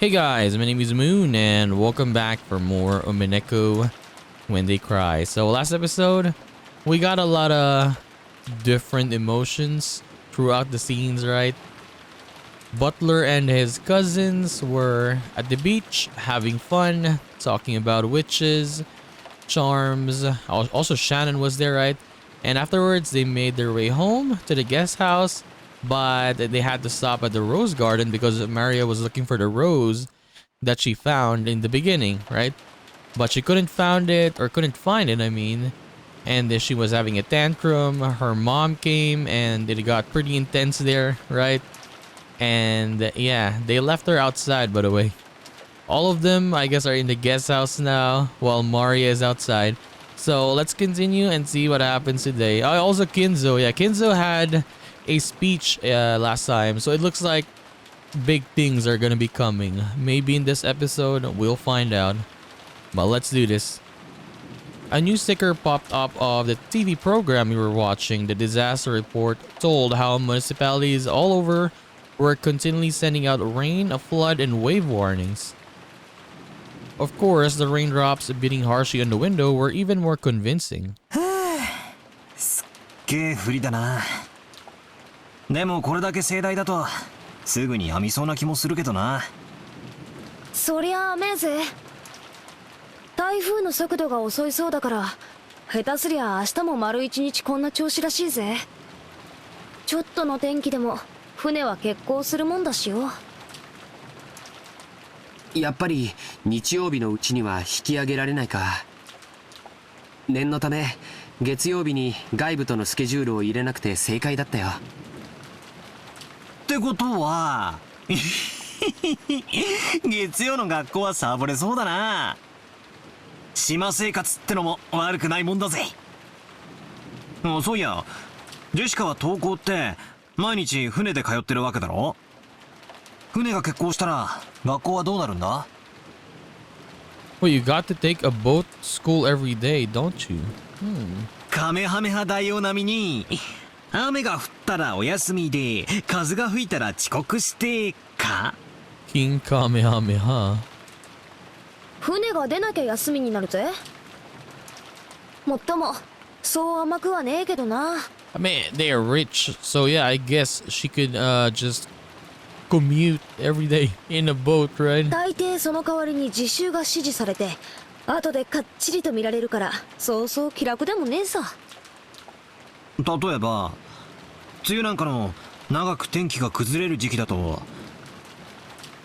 Hey guys, my name is Moon and welcome back for more Umineko When They Cry. So last episode, we got a lot of different emotions throughout the scenes, right? Butler and his cousins were at the beach having fun, talking about witches, charms. Also Shannon was there, right? And afterwards, they made their way home to the guest house, but they had to stop at the rose garden because Maria was looking for the rose that she found in the beginning, right? But she couldn't find it, I mean. And then she was having a tantrum. Her mom came and it got pretty intense there, right? And yeah, they left her outside, by the way. All of them, I guess, are in the guest house now while Maria is outside. So let's continue and see what happens today. Also Kinzo. Yeah, Kinzo had a speech last time. So it looks like big things are gonna be coming. Maybe in this episode, we'll find out. But let's do this. A new sticker popped up of the TV program we were watching. The disaster report told how municipalities all over were continually sending out rain, flood, and wave warnings. Of course, the raindrops beating harshly on the window were even more convincing. すっげえ降りだな。でもこれだけ盛大だとすぐにやみそうな気もするけどな。そりゃ雨ぜ。台風の速度が遅いそうだから、下手すりゃ明日も丸一日こんな調子らしいぜ。ちょっとの天気でも船は欠航するもんだしよ。やっぱり日曜日のうちには引き上げられないか。念のため月曜日に外部とのスケジュールを入れなくて正解だったよ。ってことは月曜の学校はサボれそうだな。島生活ってのも悪くないもんだぜ。そういや、ジェシカは登校って毎日船で通ってるわけだろ。船が欠航したら学校はどうなるんだ？ Well, you got to take a boat to school every day, don't you? カメハメハ大王並みに雨が降ったらお休みで風が吹いたら遅刻してか？ King Kamehameha. 船が出なきゃ休みになるぜ。もっともそう甘くはねえけどな。I mean, they are rich, so yeah, I guess she could just commute every day in a boat, right? 大抵その代わりに自習が指示されて、後でかっちりと見られるから、そうそう気楽でもねえさ。例えば梅雨なんかの長く天気が崩れる時期だと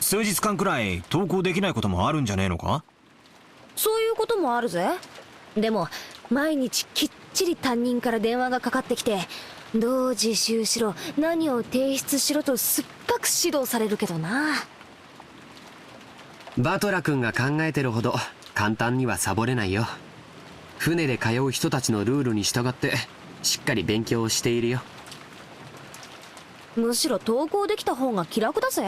数日間くらい登校できないこともあるんじゃねえのか？そういうこともあるぜ。でも毎日きっちり担任から電話がかかってきて、どう自習しろ、何を提出しろとすっぱく指導されるけどな。バトラ君が考えてるほど簡単にはサボれないよ。船で通う人たちのルールに従ってしっかり勉強をしているよ。むしろ登校できた方が気楽だぜ。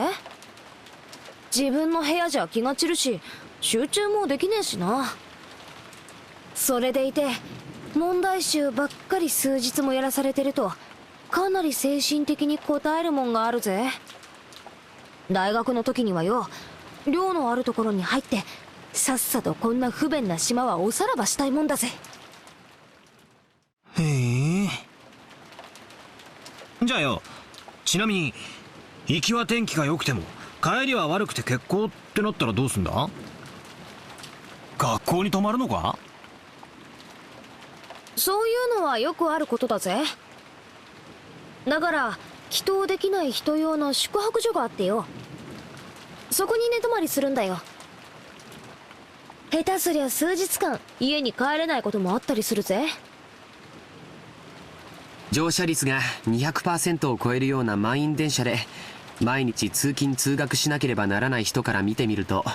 自分の部屋じゃ気が散るし、集中もできねえしな。それでいて問題集ばっかり数日もやらされてると、かなり精神的に応えるもんがあるぜ。大学の時にはよ、寮のあるところに入ってさっさとこんな不便な島はおさらばしたいもんだぜ。へえ。じゃあよ、ちなみに行きは天気が良くても帰りは悪くて欠航ってなったらどうすんだ？学校に泊まるのか？そういうのはよくあることだぜ。だから帰島できない人用の宿泊所があってよ、そこに寝泊まりするんだよ。下手すりゃ数日間家に帰れないこともあったりするぜ。乗車率が 200% を超えるような満員電車で毎日通勤通学しなければならない人から見てみると、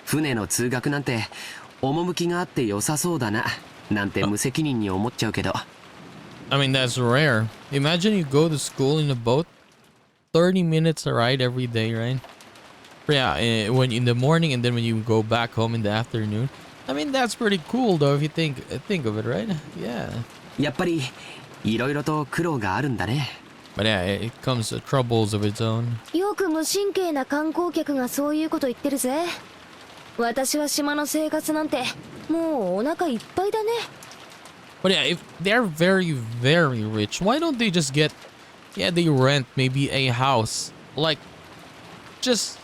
船の通学なんて趣があって良さそうだななんて無責任に思っちゃうけど。 I mean, that's rare. Imagine you go to school in a boat, 30 minutes a ride every day, right? Yeah, when in the morning and then when you go back home in the afternoon. I mean, that's pretty cool though if you think of it, right? Yeah. やっぱりいろいろと苦労があるんだね。But yeah, it comes to troubles of its own. よく無神経な観光客がそういうこと言ってるぜ。私は島の生活なんてもうお腹いっぱいだね。 But yeah, if they're very, very rich, why don't they just get, yeah, they rent maybe a house, like, just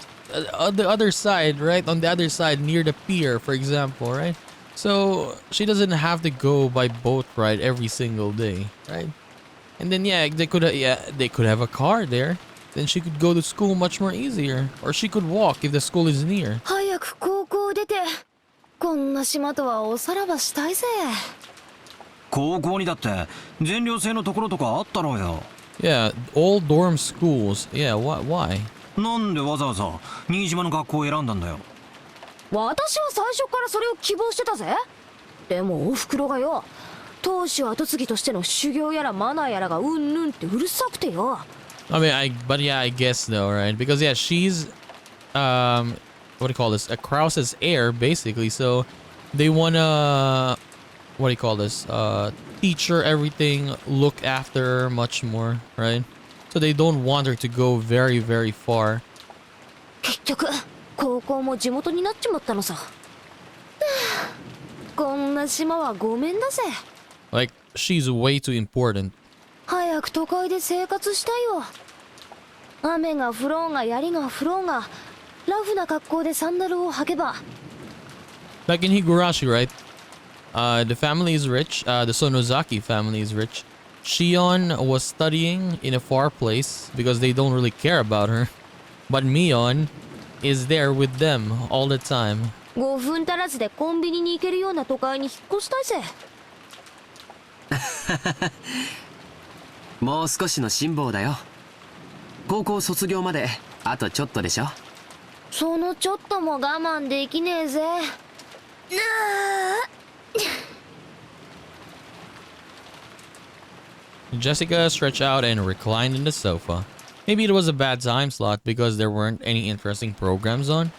on the other side, right? On the other side, near the pier, for example, right? So she doesn't have to go by boat ride every single day, right? And then yeah, they could have a car there. Then she could go to school much more easier, or she could walk if the school is near. 早く高校出てこんな島とはおさらばしたいぜ。高校にだって全寮制のところとかあったろうよ。 Yeah, all dorm schools. Yeah, why? なんでわざわざ新島の学校を選んだんだよ。私は最初からそれを希望してたぜ。でもおふくろがよ、当主跡継ぎとしての修行やらマナーやらがうんぬんってうるさくてよ。I mean, but yeah, I guess though, right? Because yeah, she's, what do you call this? A Krause's heir, basically. So they wanna, what do you call this? Teach her everything, look after her much more, right? So they don't want her to go very, very far. 結局高校も地元になっちまったのさ。こんな島はごめんだぜ。 Like, she's way too important. 早く都会で生活したいよ。雨が降ろうが槍が降ろうがラフな格好でサンダルを履けば。 Like in Higurashi, right? The family is rich. The Sonozaki family is rich. Shion was studying in a far place because they don't really care about her. But Mion is there with them all the time. 5分足らずでコンビニに行けるような都会に引っ越したいぜ。もう少しの辛抱だよ。高校卒業まであとちょっとでしょ。そのちょっとも我慢できねえぜ。Jessica stretched out and reclined in the sofa. Maybe it was a bad time slot because there weren't any interesting programs on.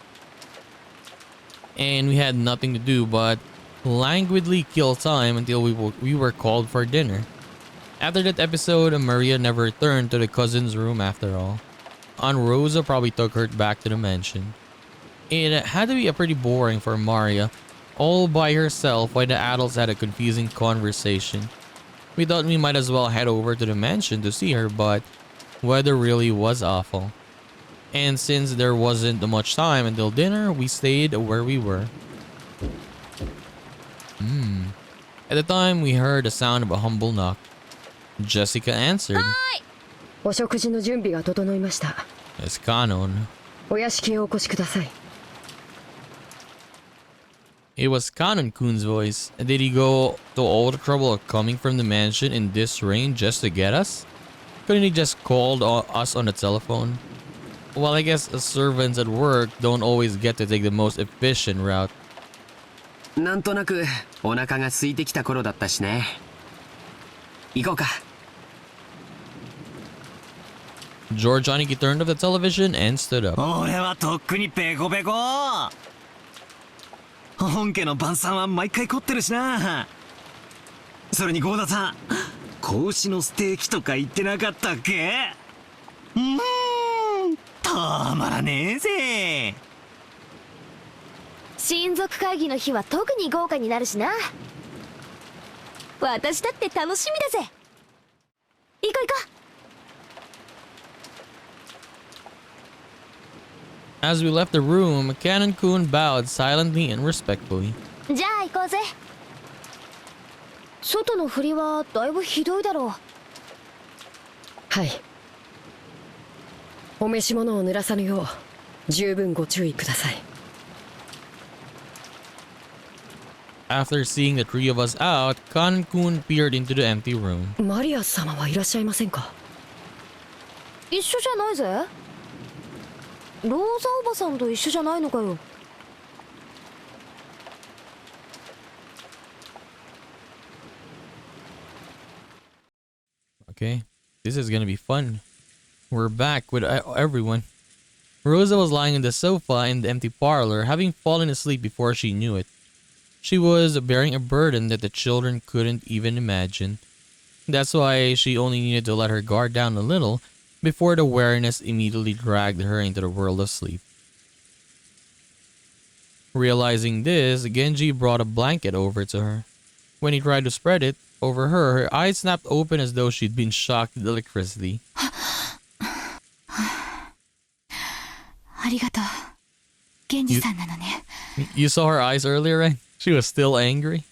And we had nothing to do but languidly kill time until we were called for dinner. After that episode, Maria never returned to the cousin's room after all. Aunt Rosa probably took her back to the mansion. It had to be pretty boring for Maria, all by herself while the adults had a confusing conversation. We thought we might as well head over to the mansion to see her, but weather really was awful. And since there wasn't much time until dinner, we stayed where we were. At the time, we heard the sound of a humble knock. Jessica answered. お食事の準備が整いました。 It's Kanon. お屋敷へお越しください。 It was Kanon-kun's voice. Did he go to all the trouble of coming from the mansion in this rain just to get us? Couldn't he just called us on the telephone? Well, I guess servants at work don't always get to take the most efficient route. なんとなくお腹が空いてきた頃だったしね。行こうか。George Aniki turned off the television and stood up. 俺はとっくにペコペコ。本家の晩餐は毎回凝ってるしな。それに郷田さん、子牛のステーキとか言ってなかったっけ？たまらねえぜ。親族会議の日は特に豪華になるしな。私だって楽しみだぜ。行こう行こ As we left the room, Kanon-kun bowed silently and respectfully. う。じゃあ行こうぜ。外の振りはだいぶひどいだろう。はい。お召し物を濡らさぬよう十分ご注意ください。 After seeing the three of us out, Kanon-kun peered into the empty room. マリア様はいらっしゃいませんか。一緒じゃないぜ。ローザおばさんと一緒じゃないのかよ。Okay, this is gonna be fun. We're back with everyone. Rosa was lying on the sofa in the empty parlor, having fallen asleep before she knew it. She was bearing a burden that the children couldn't even imagine. That's why she only needed to let her guard down a little before the awareness immediately dragged her into the world of sleep. Realizing this, Genji brought a blanket over to her. When he tried to spread it over her, her eyes snapped open as though she'd been shocked with electricity. ありがとう。源氏さんなのね。 You saw her eyes earlier, right? She was still angry.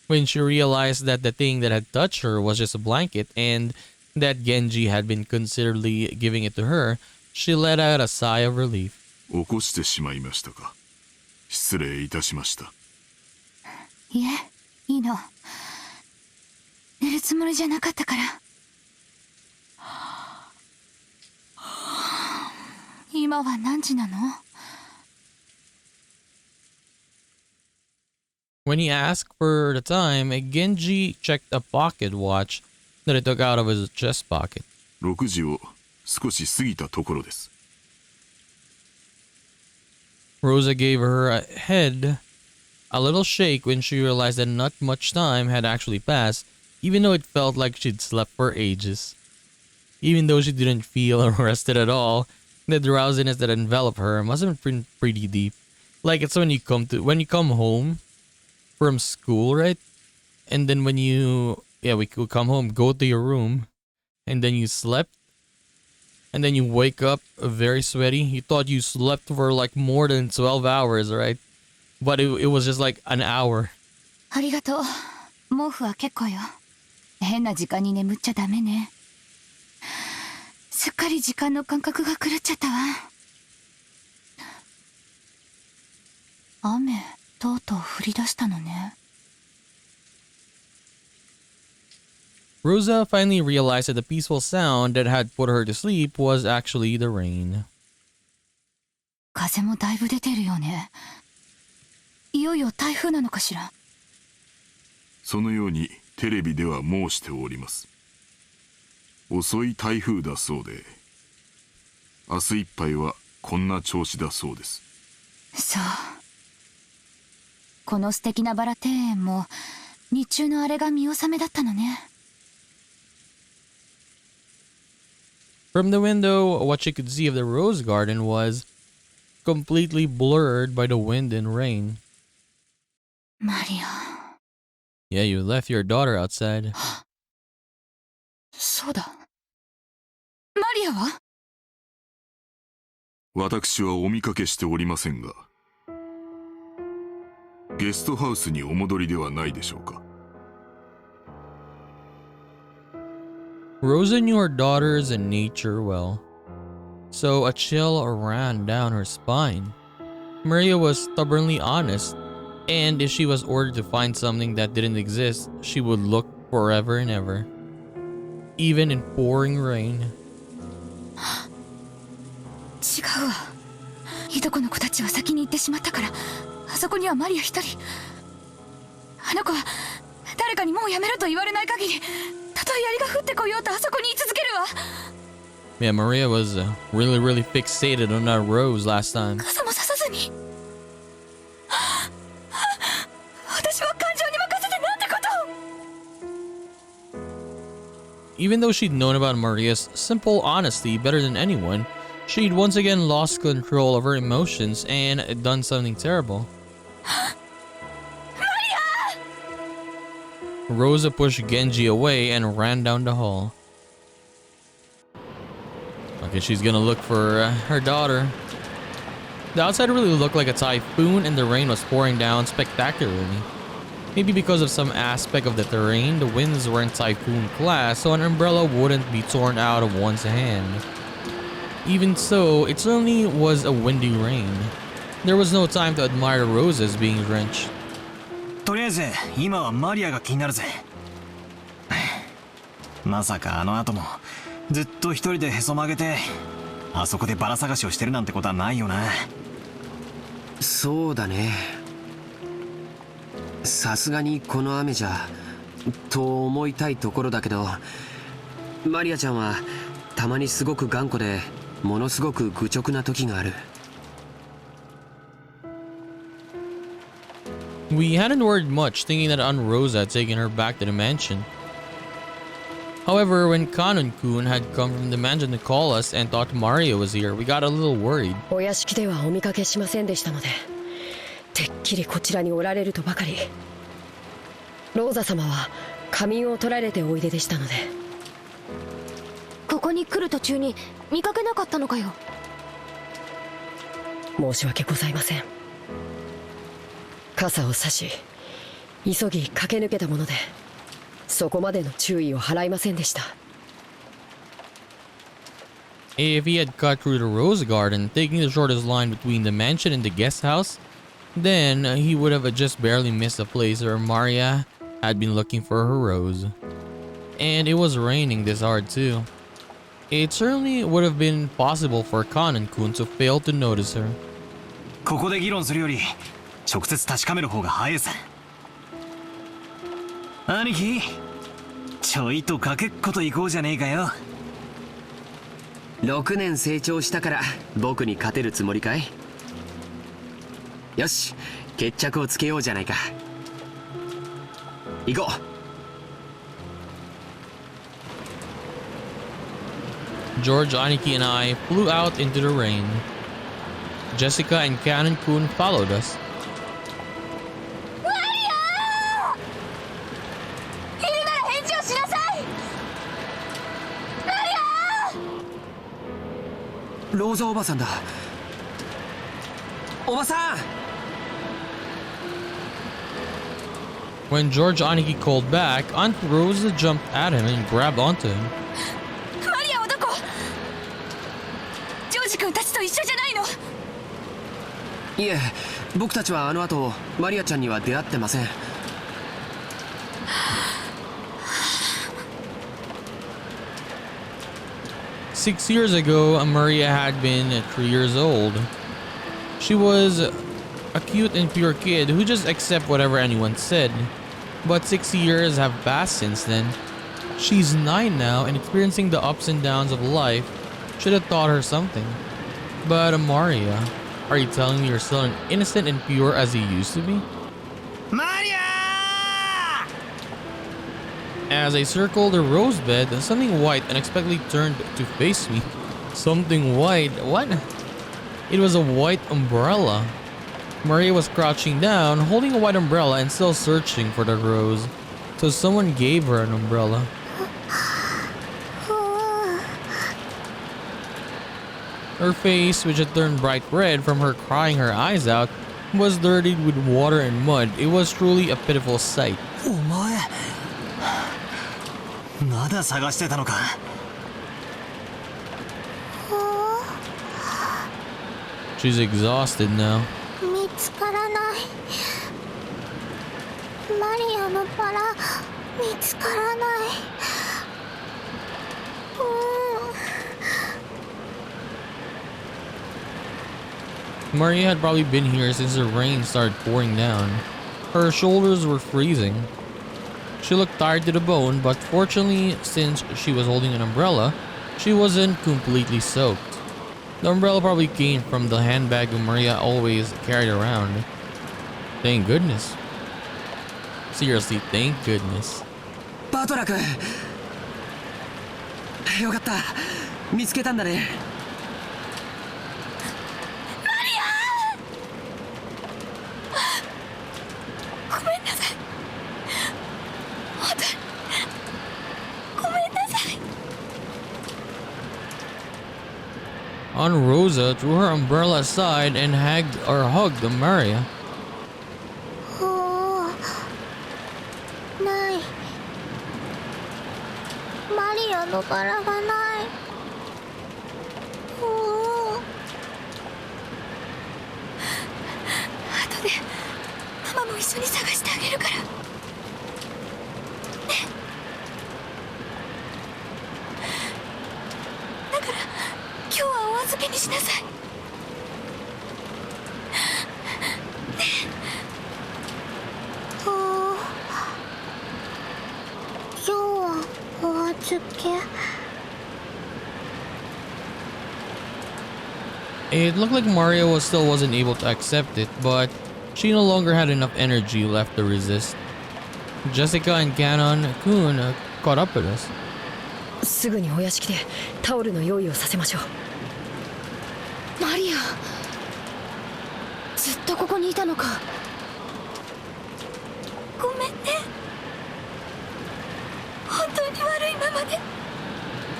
When she realized that the thing that had touched her was just a blanket and that Genji had been considerably giving it to her, she let out a sigh of relief. 起こしてしまいましたか。失礼いたしました。いえ、いいの。寝るつもりじゃなかったから。今は何時なの？ When he asked for the time, Genji checked a pocket watch that he took out of his chest pocket. 6時を少し過ぎたところです。 Rosa gave her head a little shake when she realized that not much time had actually passed, even though it felt like she'd slept for ages. Even though she didn't feel rested at all, the drowsiness that enveloped her must have been pretty deep. Like it's when you come home from school, right? And then when we could come home, go to your room, and then you slept, and then you wake up very sweaty. You thought you slept for like more than 12 hours, right? But it was just like an hour. ありがとう。毛布は結構よ。変な時間に眠っちゃダメね。すっかり時間の感覚が狂っちゃったわ。雨、とうとう降り出したのね。Rosa finally realized that the peaceful sound that had put her to sleep was actually the rain. 風もだいぶ出てるよね。いよいよ台風なのかしら。そのようにテレビでは申しております。遅い台風だそうで、明日いっぱいはこんな調子だそうです。そう。この素敵なバラ庭園も日中のあれが見納めだったのね。From the window, what she could see of the rose garden was completely blurred by the wind and rain. マリア。Yeah, you left your daughter outside. そうだ。マリアは？私はお見かけしておりませんが、ゲストハウスにお戻りではないでしょうか。Rosa knew her daughters and nature well, so a chill ran down her spine. Maria was stubbornly honest, and if she was ordered to find something that didn't exist, she would look forever and ever, even in pouring rain. 違うわ。いとこの子たちは先に行ってしまったから、あそこにはマリア一人。あの子は誰かにもうやめろと言われない限り、たとえ槍が降ってこようとあそこに居続けるわ。Yeah, Maria was really fixated on that rose last time. 傘もささずに。私は感情に任せてなんてこと。 Even though she'd known about Maria's simple honesty better than anyone, she'd once again lost control of her emotions and done something terrible. Rosa pushed Genji away and ran down the hall. Okay, she's gonna look for her daughter. The outside really looked like a typhoon and the rain was pouring down spectacularly. Maybe because of some aspect of the terrain, the winds weren't typhoon class, so an umbrella wouldn't be torn out of one's hand. Even so, it certainly was a windy rain. There was no time to admire the roses being drenched. とりあえず今はマリアが気になるぜ。まさかあの後もずっと一人でへそ曲げてあそこでバラ探しをしてるなんてことはないよな。そうだね。さすがにこの雨じゃと思いたいところだけど、マリアちゃんはたまにすごく頑固でものすごく愚直な時がある。We hadn't worried much, thinking that Aunt Rosa had taken her back to the mansion. However, when Kanon-kun had come from the mansion to call us and thought Mario was here, we got a little worried. お屋敷ではお見かけしませんでしたので、てっきりこちらにおられるとばかり。ローザ様は仮眠を取られておいででしたので。ここに来る途中に見かけなかったのかよ。申し訳ございません。傘を差し急ぎ駆け抜けたもので、そこまでの注意を払いませんでした。If he had cut through the rose garden, taking the shortest line between the mansion and the guest house, then he would have just barely missed the place where Maria had been looking for her rose. And it was raining this hard too. It certainly would have been possible for Kanon-kun to fail to notice her. ここで議論するより直接確かめる方が早いさ。兄貴、ちょいとかけっこと行こうじゃねえかよ。6年成長したから僕に勝てるつもりかい？よし、決着をつけようじゃないか。行こう。George, Aniki, and I flew out into the rain. Jessica and Kanon-kun followed us. ローザおばさんだ。おばさん。 When George Aniki called back, Aunt Rosa jumped at him and grabbed onto him. マリアはどこ？ジョージ君たちと一緒じゃないの？いえ、僕たちはあの後マリアちゃんには出会ってません。6 years ago, Maria had been 3 years old. She was a cute and pure kid who just accepted whatever anyone said. But 6 years have passed since then. She's 9 now and experiencing the ups and downs of life should have taught her something. But Maria, are you telling me you're still as innocent and pure as you used to be? マリア！ As I circled the rose bed, something white unexpectedly turned to face me. Something white? What? It was a white umbrella. Maria was crouching down, holding a white umbrella and still searching for the rose. So someone gave her an umbrella. Her face, which had turned bright red from her crying her eyes out, was dirtied with water and mud. It was truly a pitiful sight. お前まだ探してたのか。She's exhausted now. 見つからない。マリアのバラ見つからない。Maria had probably been here since the rain started pouring down. Her shoulders were freezing. She looked tired to the bone, but fortunately, since she was holding an umbrella, she wasn't completely soaked. The umbrella probably came from the handbag Maria always carried around. Thank goodness. Seriously, thank goodness. バトラ君、よかった、見つけたんだね。ごめんなさい。本当にごめんなさい。Aunt Rosa threw her umbrella aside and hugged Maria. ない。マリアのバラがない。後でママも一緒に探してあげるから。ね。だから今日はお預けにしなさい。It looked like Maria wasn't able to accept it, but she no longer had enough energy left to resist. Jessica and Kanon-kun caught up with us. すぐにお屋敷でタオルの用意をさせましょう。マリア、ずっとここにいたのか。ごめんね、本当に悪いままで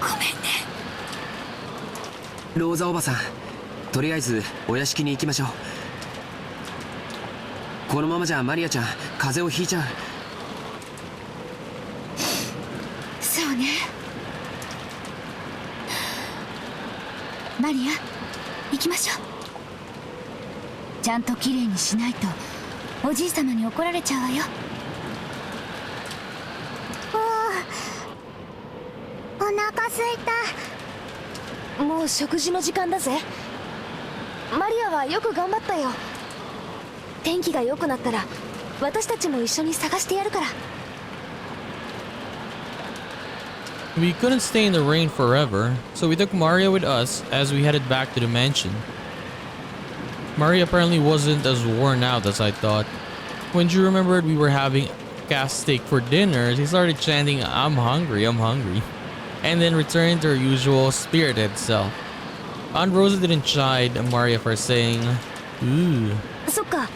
ごめんね。ローザおばさん、とりあえずお屋敷に行きましょう。このままじゃマリアちゃん風邪をひいちゃう。そうね。マリア、行きましょう。ちゃんときれいにしないとおじいさまに怒られちゃうわよ。お腹すいた。もう食事の時間だぜ。マリアはよく頑張ったよ。天気が良くなったら私たちも一緒に探してやるから。 We couldn't stay in the rain forever, so we took Maria with us as we headed back to the mansion. Maria apparently wasn't as worn out as I thought. When she remembered we were having calf steak for dinner, she started chanting, I'm hungry, and then returned to her usual spirited self. Aunt Rosa didn't chide Maria for saying, ooh. そっか、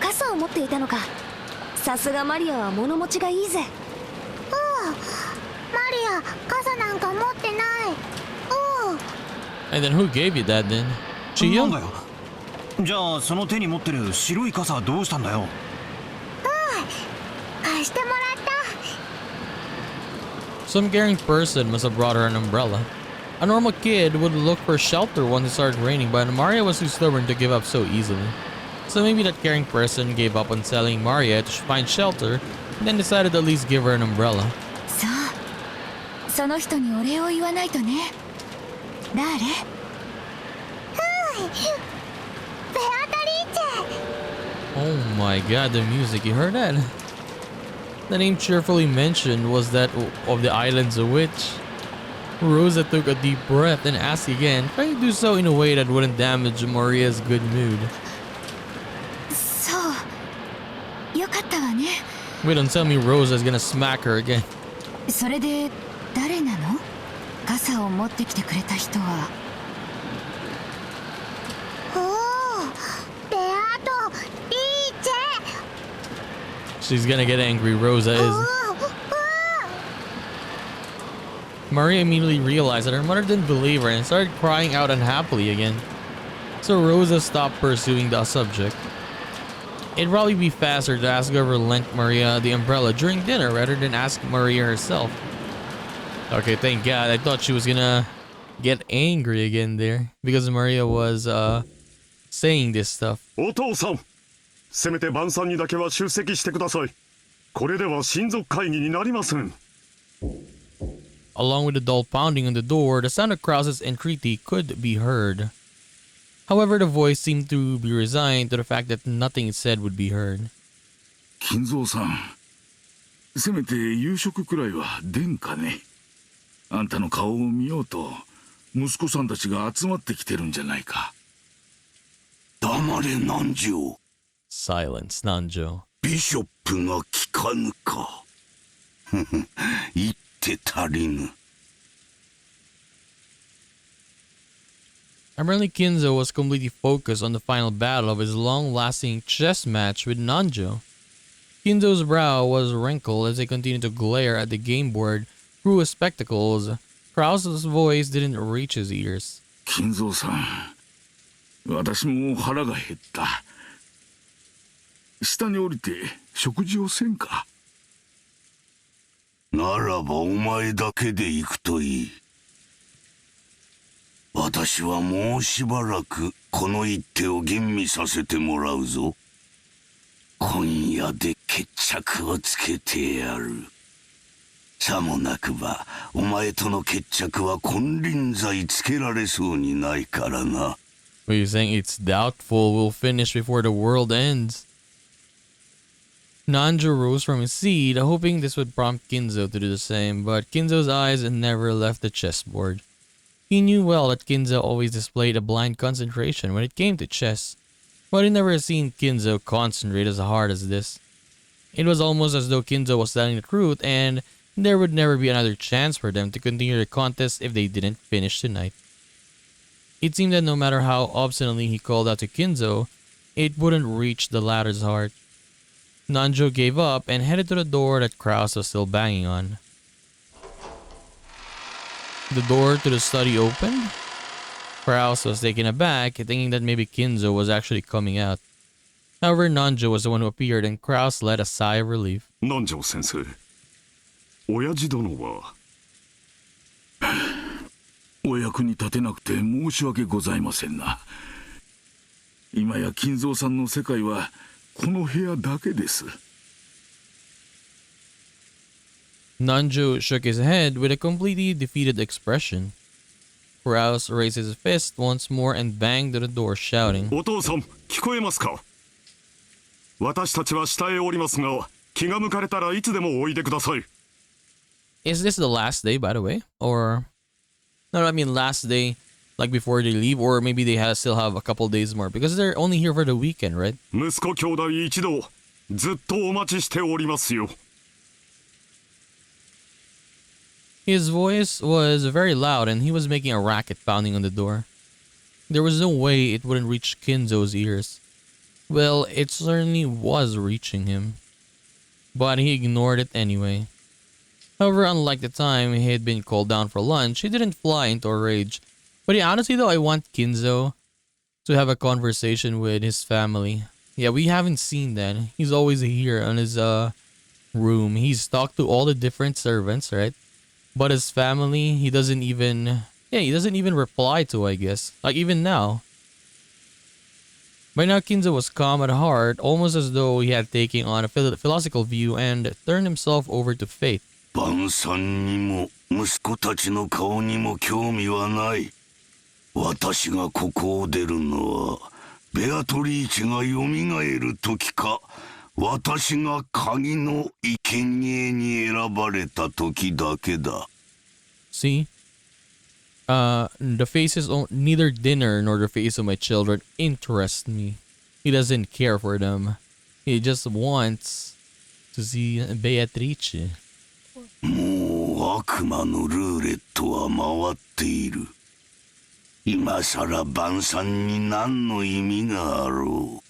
傘を持っていたのか。さすがマリアは物持ちがいいぜ。マリア、傘なんか持ってない。And then who gave you that then? なんだよ。じゃあその手に持ってる白い傘はどうしたんだよ。貸してもらった。 Some caring person must have brought her an umbrella. A normal kid would look for shelter once it started raining, but Maria was too stubborn to give up so easily. So maybe that caring person gave up on telling Maria to find shelter and then decided to at least give her an umbrella. そう、その人にお礼を言わないとね。誰？ベアトリーチェ。 Oh my god, the music, you heard that? The name cheerfully mentioned was that of the island's a witch. Rosa took a deep breath and asked again, trying to do so in a way that wouldn't damage Maria's good mood. そう、よかったわね。 Wait, don't tell me Rosa's gonna smack her again. それで誰なの？傘を持ってきてくれた人は。おお、ベアトリーチェ。 She's gonna get angry, Rosa is. Maria immediately realized that her mother didn't believe her and started crying out unhappily again. So Rosa stopped pursuing the subject. It'd probably be faster to ask whoever lent Maria the umbrella during dinner rather than ask Maria herself. Okay, thank God. I thought she was gonna get angry again there because Maria was saying this stuff. お父さん、せめて晩餐にだけは出席してください。これでは親族会議になりません。 Along with the dull pounding on the door, the sound of Krause's entreaty could be heard. However, the voice seemed to be resigned to the fact that nothing it said would be heard. 金蔵さん、せめて夕食くらいは出んかね。あんたの顔を見ようと息子さんたちが集まってきてるんじゃないか。黙れ南條。 Silence, Nanjo. ビショップが聞かぬか。言って足りぬ。 Apparently, Kinzo was completely focused on the final battle of his long-lasting chess match with Nanjo. Kinzo's brow was wrinkled as he continued to glare at the game board through his spectacles. Krause's voice didn't reach his ears. 金蔵さん、私も腹が減った。下に降りて食事をせんか。ならばお前だけで行くといい。私はもうしばらくこの一手を吟味させてもらうぞ。今夜で決着をつけてやる。さもなくばお前との決着は金輪際つけられそうにないからな。 What are you saying? It's doubtful we'll finish before the world ends. Nanjo rose from his seat, hoping this would prompt Kinzo to do the same, but Kinzo's eyes never left the chessboard. He knew well that Kinzo always displayed a blind concentration when it came to chess, but he'd never seen Kinzo concentrate as hard as this. It was almost as though Kinzo was telling the truth, and there would never be another chance for them to continue the contest if they didn't finish tonight. It seemed that no matter how obstinately he called out to Kinzo, it wouldn't reach the latter's heart. Nanjo gave up and headed to the door that Kraus was still banging on. The door to the study opened. Kraus was taken aback, thinking that maybe Kinzo was actually coming out. However, Nanjo was the one who appeared, and Kraus let a sigh of relief. 南條先生、親父殿はお役に立てなくて申し訳ございませんな。今や金蔵さんの世界はこの部屋だけです。 Nanjo shook his head with a completely defeated expression. Kraus raised his fist once more and banged to the door, shouting, お父さん、聞こえますか？私たちは下へおりますが、気が向かれたらいつでもおいでください。 Is this the last day, by the way? Or... No, I mean last day, like before they leave, or maybe they still have a couple days more, because they're only here for the weekend, right? 息子兄弟一同、ずっとお待ちしておりますよ。 His voice was very loud and he was making a racket pounding on the door. There was no way it wouldn't reach Kinzo's ears. Well, it certainly was reaching him. But he ignored it anyway. However, unlike the time he had been called down for lunch, he didn't fly into a rage. But yeah, honestly though, I want Kinzo to have a conversation with his family. Yeah, we haven't seen that. He's always here on his room. He's talked to all the different servants, right? But his family, he doesn't even reply to, I guess. Like even now. By now, Kinzo was calm at heart, almost as though he had taken on a philosophical view and turned himself over to fate. 晩餐にも息子たちの顔にも興味はない。私がここを出るのはベアトリーチがよみがえる時か、私が鍵の生贄に選ばれた時だけだ。 See? The faces of neither dinner nor the face of my children interest me. He doesn't care for them. He just wants to see Beatrice. もう悪魔のルーレットは回っている。今さら晩餐に何の意味があろう。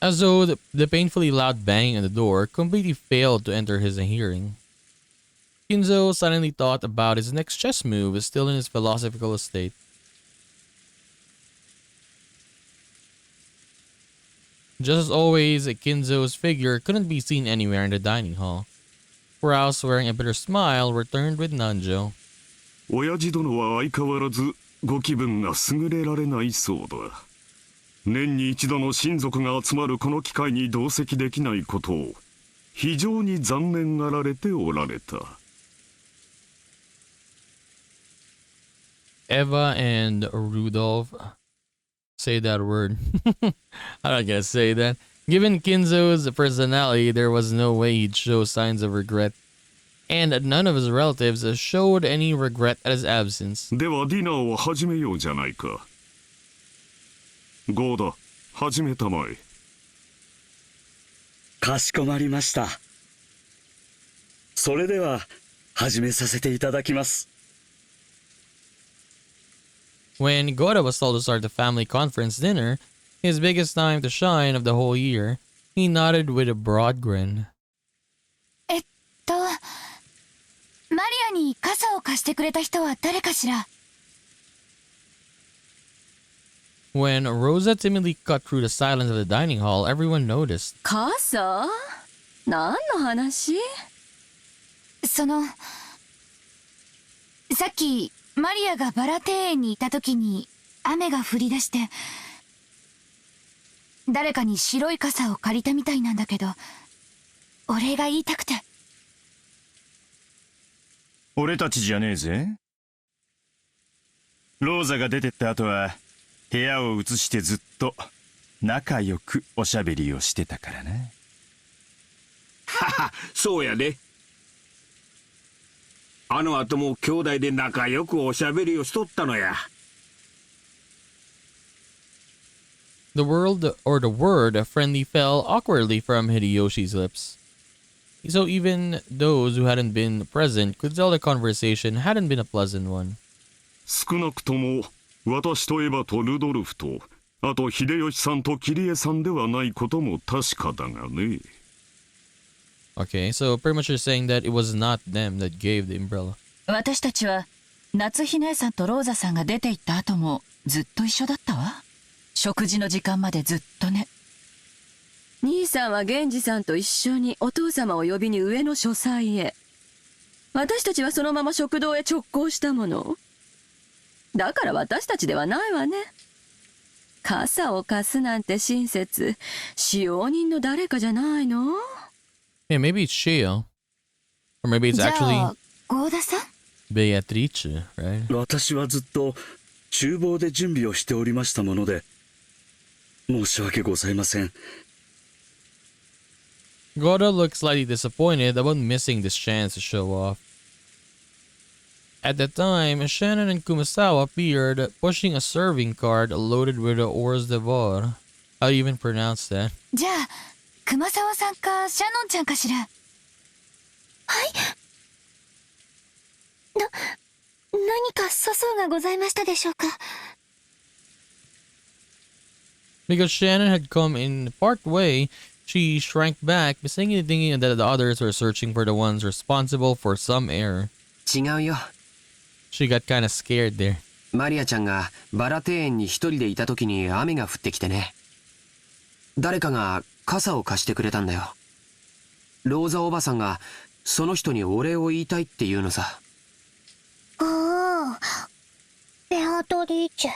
As though the painfully loud banging on the door completely failed to enter his hearing. Kinzo suddenly thought about his next chess move, still in his philosophical state. Just as always, Kinzo's figure couldn't be seen anywhere in the dining hall. Kraus, wearing a bitter smile, returned with Nanjo. 親父殿は相変わらずご気分が優れられないそうだ。年に一度の親族が集まるこの機会に同席できないことを非常に残念がられておられた。 Eva and Rudolph. Say that word. I'm not gonna say that. Given Kinzo's personality, there was no way he'd show signs of regret. And none of his relatives showed any regret at his absence. ではディナーを始めようじゃないか。ゴーダ、始めたまえ。かしこまりました。それでは始めさせていただきます。 When Goda was told to start the family conference dinner, his biggest time to shine of the whole year, he nodded with a broad grin. マリアに傘を貸してくれた人は誰かしら? When Rosa timidly cut through the silence of the dining hall, everyone noticed. 傘? 何の話? さっきマリアがバラ庭園にいた時に雨が降り出して誰かに白い傘を借りたみたいなんだけどお礼が言いたくて。俺たちじゃねえぜ。ローザが出てった後は部屋を移してずっと仲良くおしゃべりをしてたからな。はは、そうやで。あの後も兄弟で仲良くおしゃべりをしとったのや。The word friendly fell awkwardly from Hideyoshi's lips. So even those who hadn't been present could tell the conversation hadn't been a pleasant one. 少なくとも私とエヴァとルドルフとあと秀吉さんと桐江さんではないことも確かだがね。 Okay, so pretty much you're saying that it was not them that gave the umbrella. 私たちは夏日姉さんとローザさんが出て行った後もずっと一緒だったわ。食事の時間までずっとね。兄さんは源氏さんと一緒にお父様を呼びに上の書斎へ。私たちはそのまま食堂へ直行したもの。だから私たちではないわね。傘を貸すなんて親切、使用人の誰かじゃないの？ Yeah, maybe it's Sheo. Or maybe it's じゃ actually あ郷田さん Beatrice, right? 私はずっと厨房で準備をしておりましたもので、申し訳ございません。Goda looks slightly disappointed about missing this chance to show off. At that time, Shannon and Kumasawa appeared, pushing a serving cart loaded with the hors d'oeuvres. How do you even pronounce that? じゃあ熊沢さんかシャノンちゃんかしら。何か粗相がございましたでしょうか？ Because Shannon had come in part way, she shrank back, mistakenly thinking that the others were searching for the ones responsible for some error. 違うよ。 She got kinda scared there. マリアちゃんがバラ庭園に一人でいた時に雨が降ってきてね。誰かが傘を貸してくれたんだよ。ローザおばさんがその人にお礼を言いたいって言うのさ。ああ、ベアトリーチェ。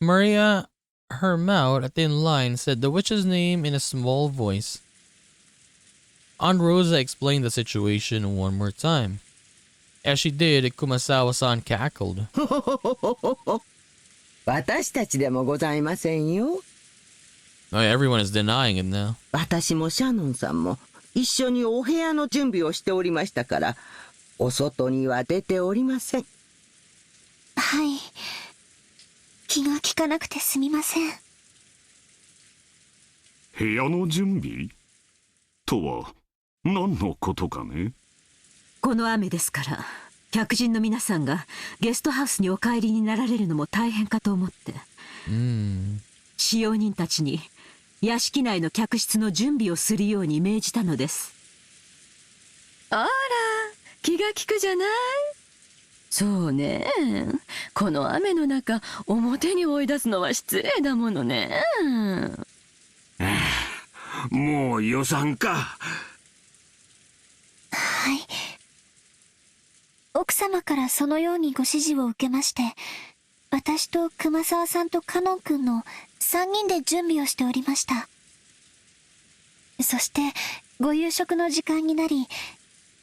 Maria, her mouth a thin line, said the witch's name in a small voice. Aunt Rosa explained the situation one more time. As she did, Kumasawa-san cackled. 私たちでもございませんよ。 Oh, yeah, everyone is denying it now. 私もシャノンさんも一緒にお部屋の準備をしておりましたから、お外には出ておりません。はい。気が利かなくてすみません。部屋の準備とは何のことかね。この雨ですから、客人の皆さんがゲストハウスにお帰りになられるのも大変かと思って、使用人たちに屋敷内の客室の準備をするように命じたのです。あら、気が利くじゃない。そうね。この雨の中、表に追い出すのは失礼だものね。もう予算か。はい。奥様からそのようにご指示を受けまして、私と熊沢さんとカノン君の3人で準備をしておりました。そして、ご夕食の時間になり、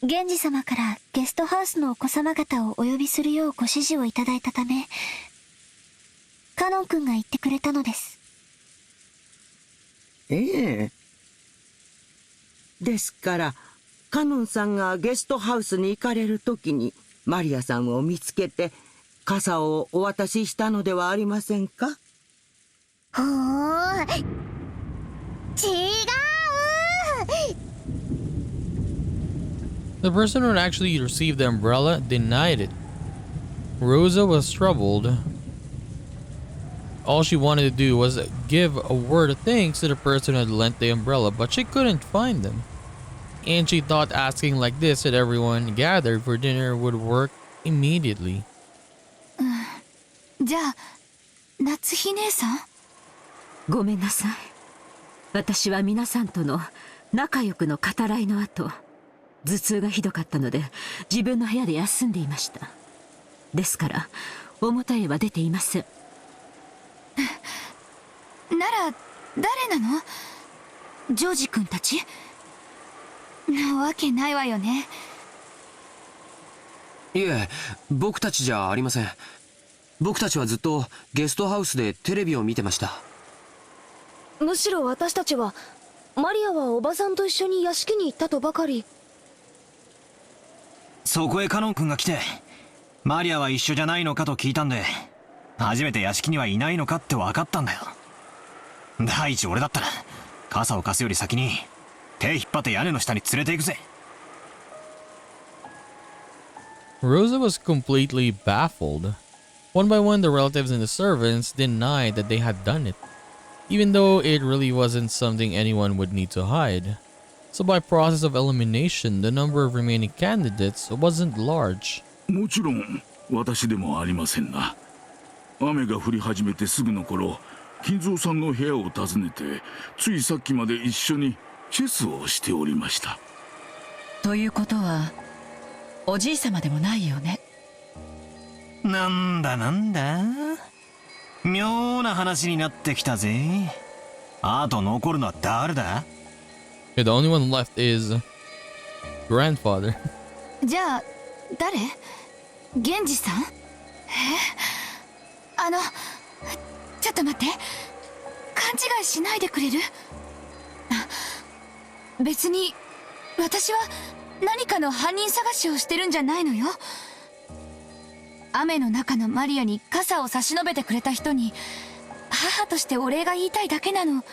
源氏様からゲストハウスのお子様方をお呼びするようご指示をいただいたため、カノン君が言ってくれたのです。ええ。ですから、カノンさんがゲストハウスに行かれるときに、マリアさんを見つけて、傘をお渡ししたのではありませんか？ほー。違う。The person who had actually received the umbrella denied it. Rosa was troubled. All she wanted to do was give a word of thanks to the person who had lent the umbrella, but she couldn't find them. And she thought asking like this at everyone gathered for dinner would work immediately. じゃあ夏日姉さん。ごめんなさい。私は皆さんとの仲良くの語らいの後、頭痛がひどかったので自分の部屋で休んでいました。ですから表へは出ていません。なら誰なの？ジョージ君たち？なわけないわよね。いえ、僕たちじゃありません。僕たちはずっとゲストハウスでテレビを見てました。むしろ私たちは、マリアはおばさんと一緒に屋敷に行ったとばかり。そこへカノン君が来て、マリアは一緒じゃないのかと聞いたんで、初めて屋敷にはいないのかって分かったんだよ。第一俺だったら傘を貸すより先に手引っ張って屋根の下に連れて行くぜ。 Rosa was completely baffled. One by one, the relatives and the servants denied that they had done it, even though it really wasn't something anyone would need to hide. So by process of elimination, the number of remaining candidates wasn't large. もちろん私でもありませんな。雨が降り始めてすぐの頃、金蔵さんの部屋を訪ねて、ついさっきまで一緒にチェスをしておりました。ということはおじいさまでもないよね。なんだなんだ、妙な話になってきたぜ。あと残るのは誰だ？ Yeah, the only one left is grandfather. じゃあ誰？源氏さん？ちょっと待って、勘違いしないでくれる？別に私は何かの犯人探しをしてるんじゃないのよ。雨の中のマリアに傘を差し伸べてくれた人に母としてお礼が言いたいだけなの。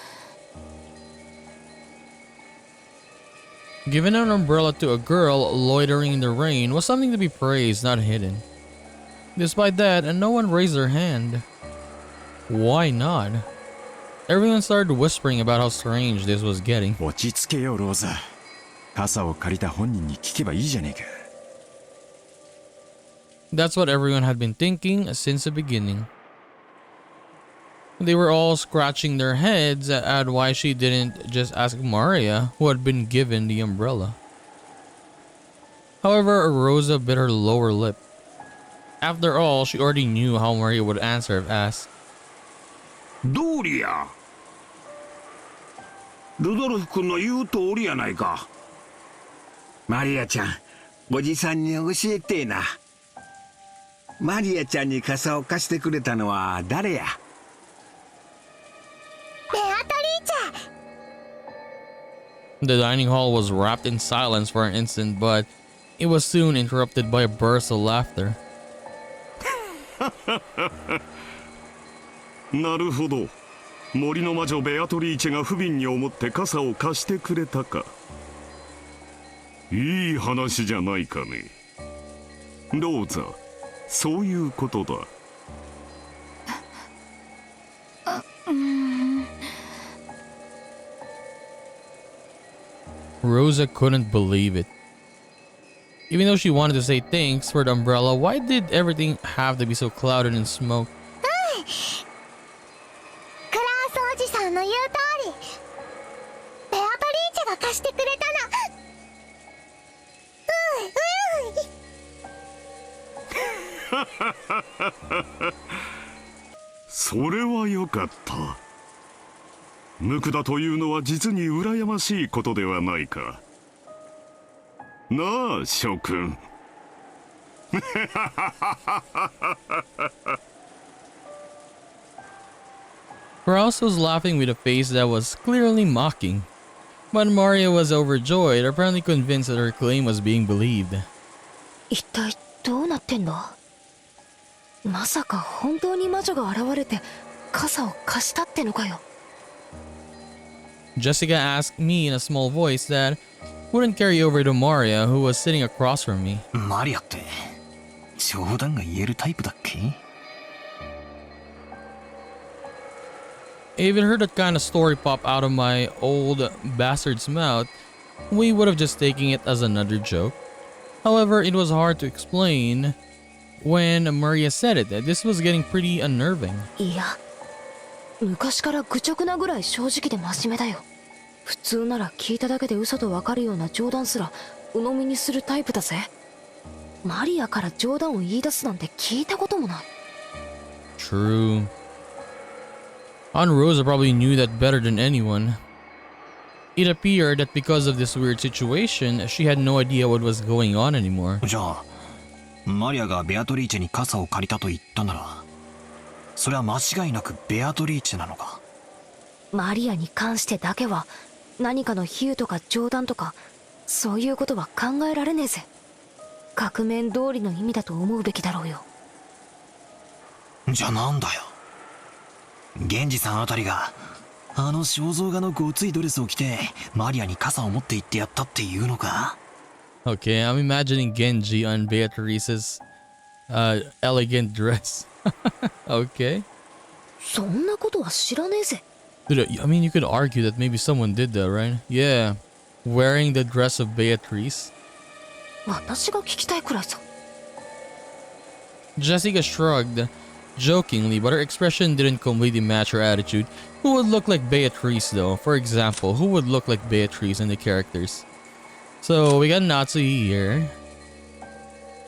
Giving an umbrella to a girl loitering in the rain was something to be praised, not hidden. Despite that, no one raised their hand. Why not? Everyone started whispering about how strange this was getting. 落ち着けよローザ。傘を借りた本人に聞けばいいじゃねえか。 That's what everyone had been thinking since the beginning. They were all scratching their heads at why she didn't just ask Maria, who had been given the umbrella. However, Rosa bit her lower lip. After all, she already knew how Maria would answer if asked. どうりや。ルドルフ君の言う通りやないか。マリアちゃん、おじさんに教えてえな。マリアちゃんに傘を貸してくれたのは誰や？ The dining hall was wrapped in silence for an instant, but it was soon interrupted by a burst of laughter. なるほど。森の魔女ベアトリーチェが不憫に思って傘を貸してくれたか。いい話じゃないかね。ローザ、そういうことだ。Rosa couldn't believe it. Even though she wanted to say thanks for the umbrella, why did everything have to be so clouded in smoke? クラウスおじさんの言う通り、ベアトリーチェが貸してくれたの。それはよかった。無垢だというのは実に羨ましいことではないか。なあ、諸君。Kraus was laughing with a face that was clearly mocking. But Maria was overjoyed, apparently convinced that her claim was being believed. 一体どうなってんだ？まさか本当に魔女が現れて傘を貸したってのかよ。 Jessica asked me in a small voice that wouldn't carry over to Maria, who was sitting across from me. マリアって冗談が言えるタイプだっけ？ If it heard that kind of story pop out of my old bastard's mouth, we would have just taken it as another joke. However, it was hard to explain when Maria said it that this was getting pretty unnerving. いや、昔から愚直なぐらい正直で真面目だよ。普通なら聞いただけで嘘とわかるような冗談すら鵜呑みにするタイプだぜ。マリアから冗談を言い出すなんて聞いたこともない。 True. Aunt Rosa probably knew that better than anyone. It appeared that because of this weird situation, she had no idea what was going on anymore. じゃあ、マリアがベアトリーチェに傘を借りたと言ったなら、それは間違いなくベアトリーチェなのか？マリアに関してだけは何かの比喩とか冗談とかそういうことは考えられねえぜ。額面通りの意味だと思うべきだろうよ。じゃあなんだよ。源氏さんあたりがあの肖像画のごついドレスを着てマリアに傘を持って行ってやったっていうのか？ Okay, I'm imagining Genji on Beatrice's elegant dress. Okay. そんなことは知らねえぜ。 Dude, I mean, you could argue that maybe someone did that, right? Yeah. Wearing the dress of Beatrice. 私が聞きたいくらいさ。 Jessica shrugged, jokingly, but her expression didn't completely match her attitude. Who would look like Beatrice, though? For example, who would look like Beatrice in the characters? So, we got Natsuki here.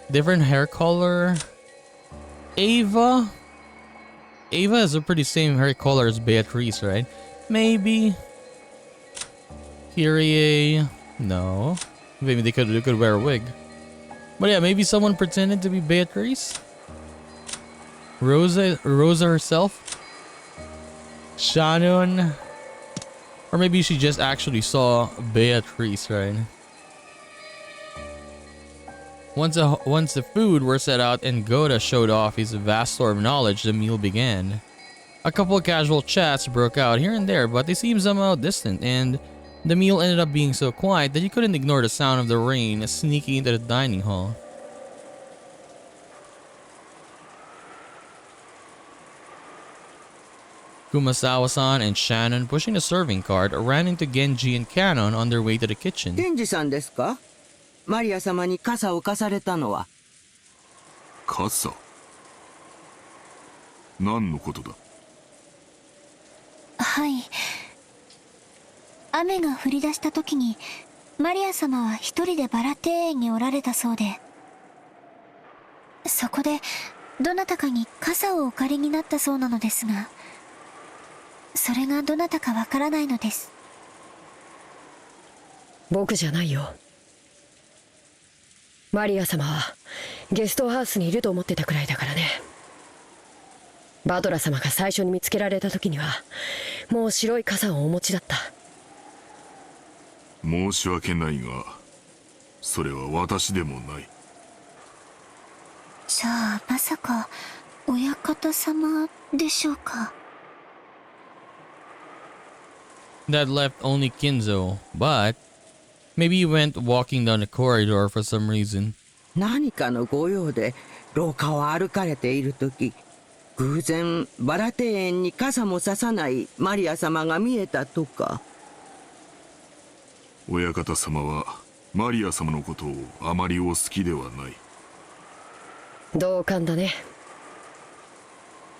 Different hair color. Ava? Ava has a pretty same hair color as Beatrice, right? Maybe. Kyrie. No. Maybe they could wear a wig. But yeah, maybe someone pretended to be Beatrice. Rosa herself. Shannon. Or maybe she just actually saw Beatrice, right? Once the food were set out and Goda showed off his vast store of knowledge, the meal began. A couple of casual chats broke out here and there, but they seemed somehow distant, and the meal ended up being so quiet that you couldn't ignore the sound of the rain sneaking into the dining hall. Kumasawa-san and Shannon, pushing the serving cart, ran into Genji and Kanon on their way to the kitchen. ケンジさんですか？マリア様に傘を貸されたのは。傘？何のことだ？はい。雨が降り出した時にマリア様は一人でバラ庭園におられたそうで、そこでどなたかに傘をお借りになったそうなのですが、それがどなたかわからないのです。僕じゃないよ。マリア様はゲストハウスにいると思ってたくらいだからね。バトラ様が最初に見つけられた時にはもう白い傘をお持ちだった。申し訳ないが、それは私でもない。じゃあまさか親方様でしょうか。That left only Kinzo, but maybe he went walking down the corridor for some reason. 何かのご用で廊下を歩かれている時、偶然バラ庭園に傘もささないマリア様が見えたとか。親方様はマリア様のことをあまりお好きではない。同感だね。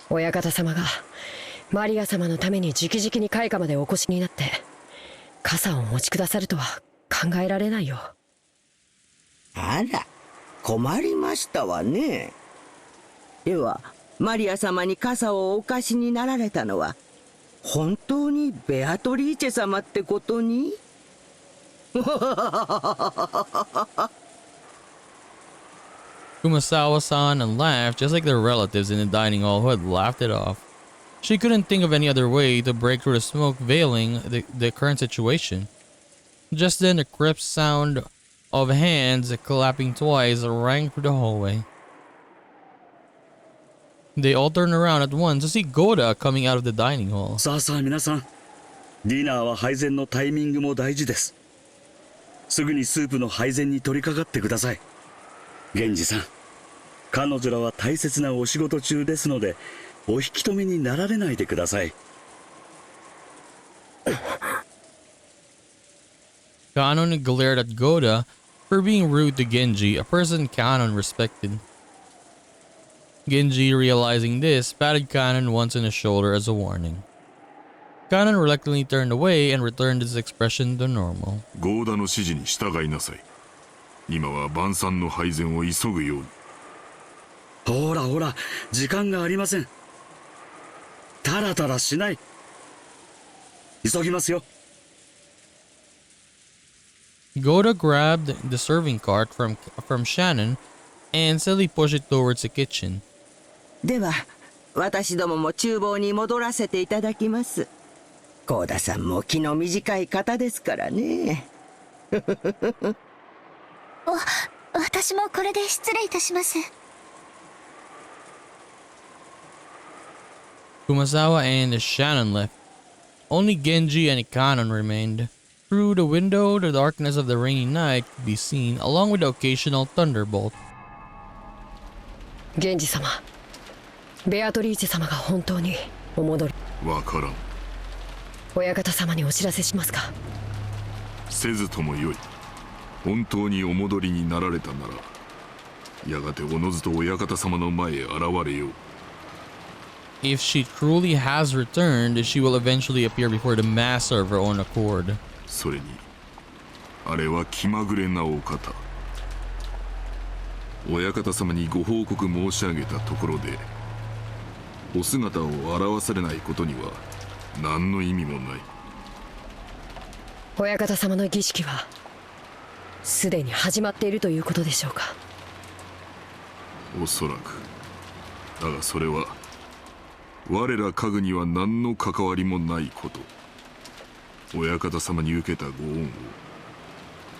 親方様がマリア様のために直々に開花までお越しになって傘をお持ちくださるとは考えられないよ。あら、困りましたわね。ではマリア様に傘をお貸しになられたのは本当にベアトリーチェ様ってことに。Kumasawa-san laughed just like their relatives in the dining hall who had laughed it off. She couldn't think of any other way to break through the smoke veiling the current situation. Just then, the crisp sound of hands clapping twice rang through the hallway. They all turned around at once to see Goda coming out of the dining hall. さあさあ皆さん、ディナーは配膳のタイミングも大事です。すぐにスープの配膳に取り掛かってください。源氏さん、彼女らは大切なお仕事中ですのでお引き止めになられないでください。Kanon glared at Goda for being rude to Genji, a person Kanon respected. Genji, realizing this, patted Kanon once on the shoulder as a warning. Kanon reluctantly turned away and returned his expression to normal. ゴーダの指示に従いなさい。今は晩餐の配膳を急ぐように。ほらほら、時間がありません。タラタラしない。急ぎますよ。Goda grabbed the serving cart from Shannon and silly pushed it towards the kitchen. では私どもも厨房に戻らせていただきます。ゴーダさんも気の短い方ですからね。私もこれで失礼いたします。Kumasawa and Shannon left. Only Genji and Ikanon remained. Through the window, the darkness of the rainy night could be seen, along with the occasional thunderbolt. 源氏様、ベアトリーチェ様が本当にお戻り。わからん。親方様にお知らせしますか。せずともよい。本当にお戻りになられたなら、やがておのずと親方様の前へ現れよう。If she truly has returned, she will eventually appear before the master of her own accord. それに、あれは気まぐれなお方。親方様にご報告申し上げたところで、お姿を現されないことには何の意味もない。親方様の儀式はすでに始まっているということでしょうか。おそらく。だがそれは我ら家具には何の関わりもないこと。親方様に受けたご恩を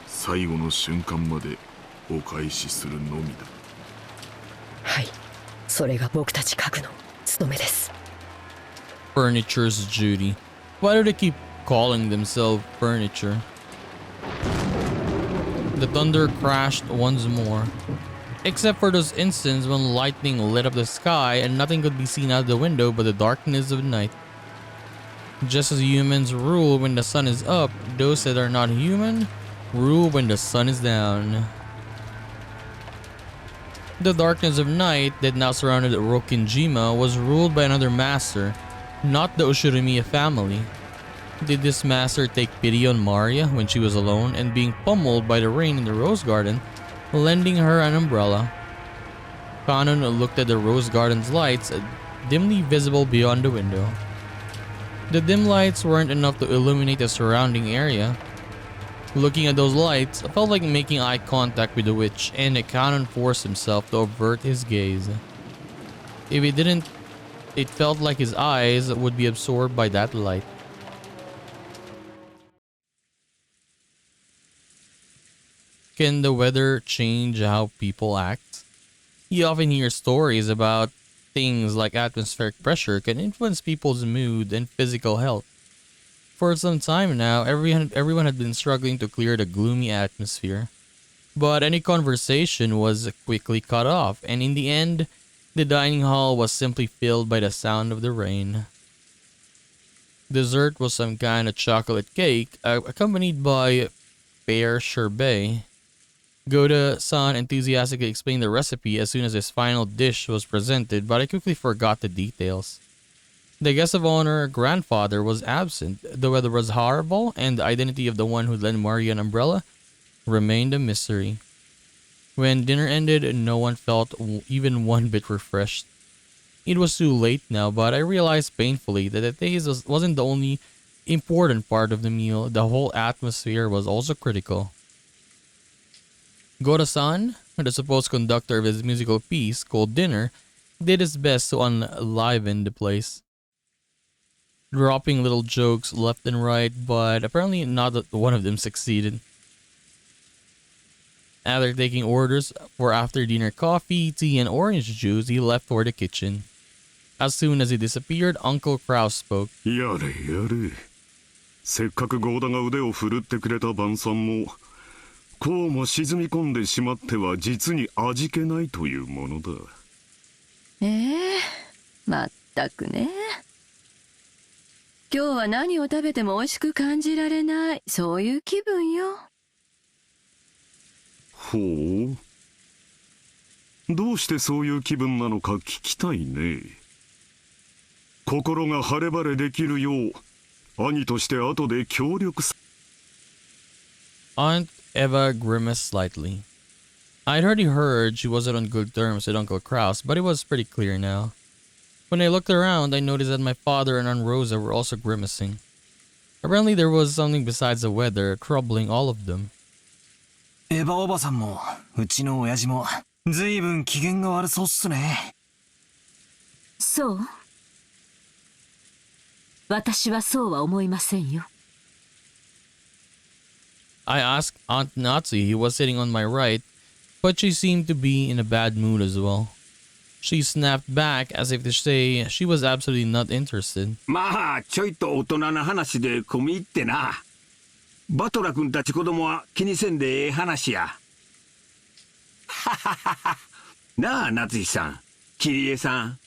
最後の瞬間までお返しするのみだ。はい、それが僕たち家具の務めです。 Furniture's duty. Why do they keep calling themselves furniture? The thunder crashed once more. Except for those instants when lightning lit up the sky and nothing could be seen out the window but the darkness of night. Just as humans rule when the sun is up, those that are not human rule when the sun is down. The darkness of night that now surrounded Rokinjima was ruled by another master, not the Ushirimiya family. Did this master take pity on Maria when she was alone and being pummeled by the rain in the rose garden, lending her an umbrella? Kanon looked at the rose garden's lights, dimly visible beyond the window. The dim lights weren't enough to illuminate the surrounding area. Looking at those lights felt like making eye contact with the witch, and Kanon forced himself to avert his gaze. If he didn't, it felt like his eyes would be absorbed by that light. Can the weather change how people act? You often hear stories about things like atmospheric pressure can influence people's mood and physical health. For some time now, everyone had been struggling to clear the gloomy atmosphere. But any conversation was quickly cut off, and in the end, the dining hall was simply filled by the sound of the rain. Dessert was some kind of chocolate cake, accompanied by pear sherbet. Goda-san enthusiastically explained the recipe as soon as his final dish was presented, but I quickly forgot the details. The guest of honor, grandfather, was absent. The weather was horrible, and the identity of the one who lent Maria an umbrella remained a mystery. When dinner ended, no one felt even one bit refreshed. It was too late now, but I realized painfully that the taste wasn't the only important part of the meal. The whole atmosphere was also critical. Goda-san, the supposed conductor of his musical piece called Dinner, did his best to enliven the place, dropping little jokes left and right, but apparently not one of them succeeded. After taking orders for after-dinner coffee, tea, and orange juice, he left for the kitchen. As soon as he disappeared, Uncle Kraus spoke. やれやれ。せっかくゴーダが腕を振るってくれた晩餐も、こうも沈み込んでしまっては実に味気ないというものだ。まったくね。今日は何を食べても美味しく感じられない、そういう気分よ。ほう。どうしてそういう気分なのか聞きたいね。心が晴れ晴れできるよう、兄として後で協力す。Aunt Eva grimaced slightly. I'd already heard she wasn't on good terms with Uncle Kraus, but it was pretty clear now. When I looked around, I noticed that my father and Aunt Rosa were also grimacing. Apparently there was something besides the weather troubling all of them. エヴァおばさんもうちの親父もずいぶん機嫌が悪そうっすね。そう？私はそうは思いませんよ。I asked Aunt Natsu, who was sitting on my right, but she seemed to be in a bad mood as well. She snapped back as if to say she was absolutely not interested. まあちょいと大人な話で込み入ってな。バトラ君たち子供は気にせんでええ話や。はははは。なあ夏日さん、キリエさん。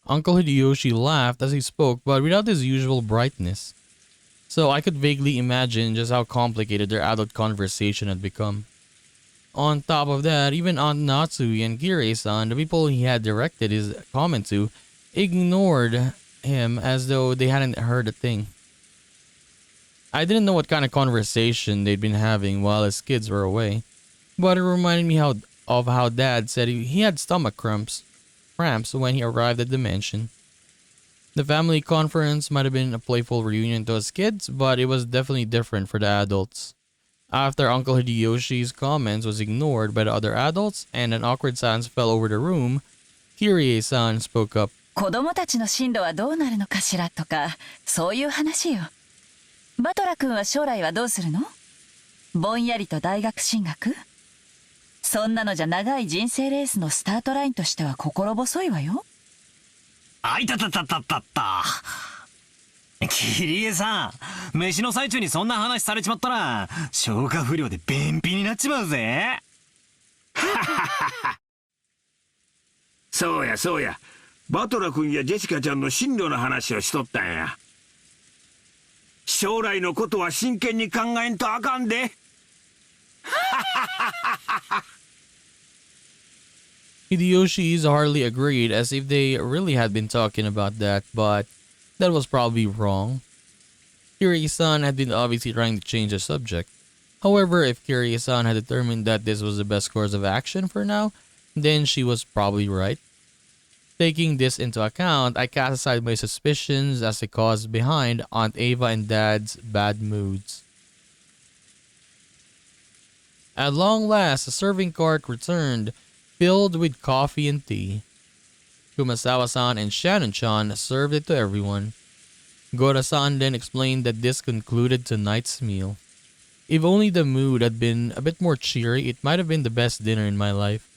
Uncle Hideyoshi laughed as he spoke, but without his usual brightness. So I could vaguely imagine just how complicated their adult conversation had become. On top of that, even Aunt Natsui and Kirei-san, the people he had directed his comment to, ignored him as though they hadn't heard a thing. I didn't know what kind of conversation they'd been having while his kids were away, but it reminded me of how Dad said he had stomach cramps when he arrived at the mansion. The family conference might have been a playful reunion to his kids, but it was definitely different for the adults. After Uncle Hideyoshi's comments was ignored by the other adults and an awkward silence fell over the room, Kirie-san spoke up. 子供たちの進路はどうなるのかしらとか、そういう話よ。バトラ君は将来はどうするの？ぼんやりと大学進学？そんなのじゃ長い人生レースのスタートラインとしては心細いわよ。あいたたたたたった。キリエさん、飯の最中にそんな話されちまったら、消化不良で便秘になっちまうぜ。そうやそうや。バトラ君やジェシカちゃんの進路の話をしとったんや。将来のことは真剣に考えんとあかんで。Hideyoshi's hardly agreed as if they really had been talking about that, but that was probably wrong. Kirie-san had been obviously trying to change the subject. However, if Kirie-san had determined that this was the best course of action for now, then she was probably right. Taking this into account, I cast aside my suspicions as the cause behind Aunt Ava and Dad's bad moods. At long last, a serving cart returned, filled with coffee and tea. Kumasawa-san and Shannon-chan served it to everyone. Gora-san then explained that this concluded tonight's meal. If only the mood had been a bit more cheery, it might have been the best dinner in my life.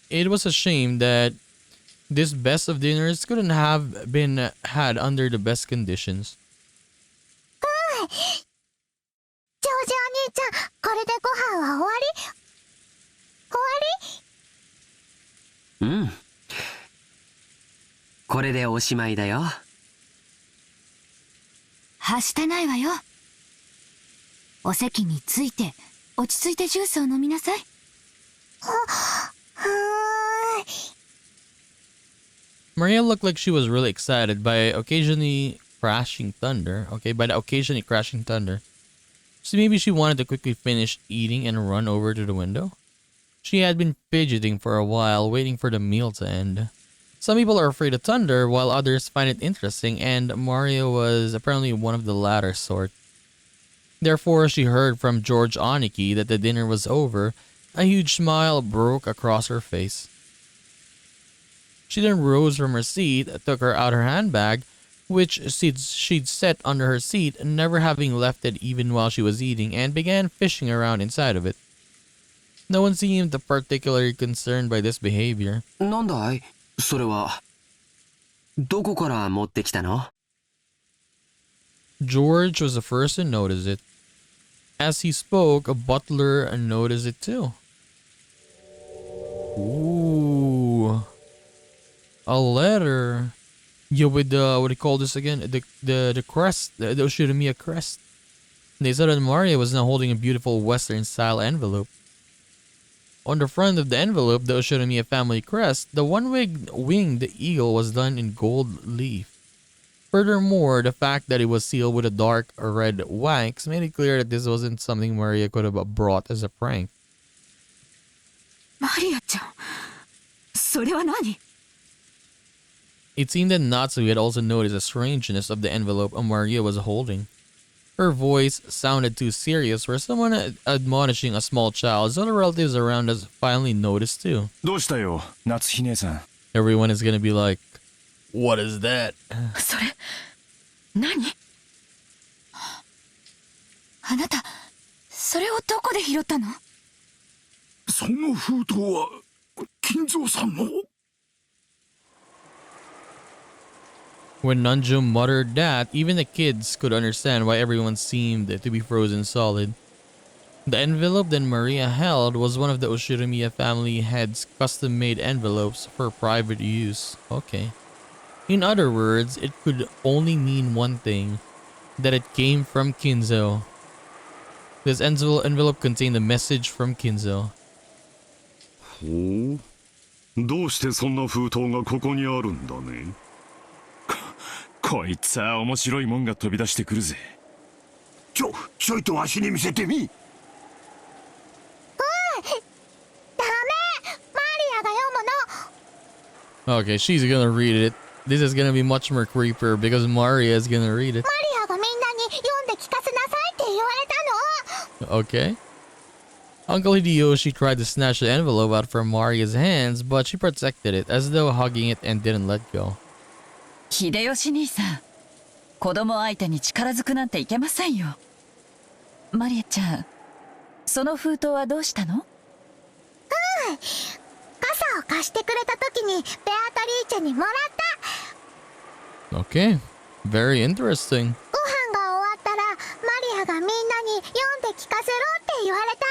It was a shame that this best of dinners couldn't have been had under the best conditions. ジョージお兄ちゃん、これでご飯は終わり？うん。これでおしまいだよ。はしてないわよ。お席について落ち着いてジュースを飲みなさい。Maria looked like she was really excited by occasionally crashing thunder. By the occasionally crashing thunder. So maybe she wanted to quickly finish eating and run over to the window. She had been fidgeting for a while, waiting for the meal to end. Some people are afraid of thunder, while others find it interesting, and Maria was apparently one of the latter sort. Therefore, she heard from George Aniki that the dinner was over. A huge smile broke across her face. She then rose from her seat, took out her handbag, which she'd set under her seat, never having left it even while she was eating, and began fishing around inside of it. No one seemed particularly concerned by this behavior. なんだい？それは。どこから持ってきたの？ George was the first to notice it. As he spoke, a butler noticed it too. Ooh. A letter. Yeah, with the, what do you call this again? The crest. The Oshinomiya crest. They said that Maria was now holding a beautiful Western-style envelope. On the front of the envelope, the Oshinomiya family crest, the one-winged eagle was done in gold leaf. Furthermore, the fact that it was sealed with a dark red wax made it clear that this wasn't something Maria could have brought as a prank. マリアちゃん、それは何？ It seemed that Natsu had also noticed the strangeness of the envelope Maria was holding. Her voice sounded too serious for someone admonishing a small child, so the relatives around us finally noticed too. どうしたよ、夏日姉さん。 Everyone is gonna be like, what is that? それ、何？あなた、それをどこで拾ったの？その封筒は金蔵さんの。 When Nanjo muttered that, even the kids could understand why everyone seemed to be frozen solid. The envelope that Maria held was one of the Oshirimiya family head's custom-made envelopes for private use. Okay. In other words, it could only mean one thing, that it came from Kinzo. This envelope contained a message from Kinzo. ほう、どうしてそんな封筒がここにあるんだね。こいつは面白いもんが飛び出してくるぜ。ちょいとわしに見せてみ。Okay, she's gonna read it. This is gonna be much more creepier because Maria is gonna read it. Okay. Uncle Hideyoshi tried to snatch the envelope out from Maria's hands, but she protected it as though hugging it and didn't let go. 秀吉兄さん、子供相手に力ずくなんていけませんよ。マリアちゃん、その封筒はどうしたの？傘を貸してくれた時にベアトリーチェにもらった。 Okay, very interesting. ご飯が終わったらマリアがみんなに読んで聞かせろって言われた。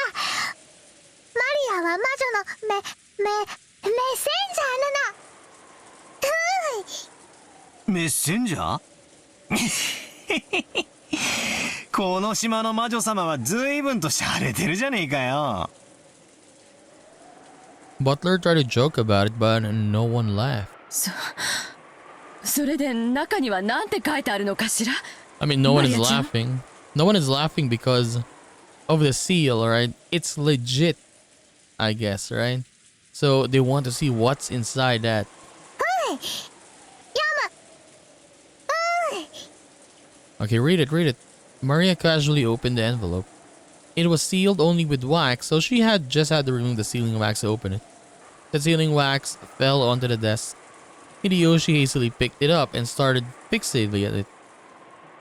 マリアは魔女のメッセンジャーなの。メッセンジャーこの島の魔女様は随分と洒落てるじゃねえかよ。Butler tried to joke about it, but no one laughed. それで中には何て書いてあるのかしら？ I mean, no one is laughing. No one is laughing because of the seal, right? It's legit, I guess, right? So they want to see what's inside that. Okay, read it. Maria casually opened the envelope. It was sealed only with wax, so she had just had to remove the sealing wax to open it. The sealing wax fell onto the desk. Hideyoshi hastily picked it up and started fixating at it.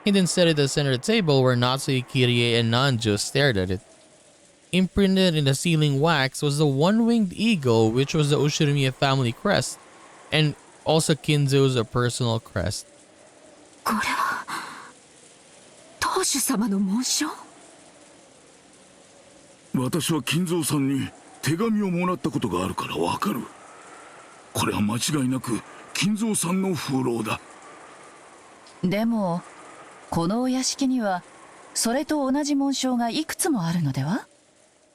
He then set it at the center of the table where Natsui, Kirie, and Nanjo stared at it. Imprinted in the sealing wax was the one-winged eagle, which was the Oshirimiya family crest, and also Kinzo's personal crest. これは当主様の紋章？私は金蔵さんに手紙をもらったことがあるからわかる。これは間違いなく金蔵さんの風浪だ。でもこのお屋敷にはそれと同じ紋章がいくつもあるのでは？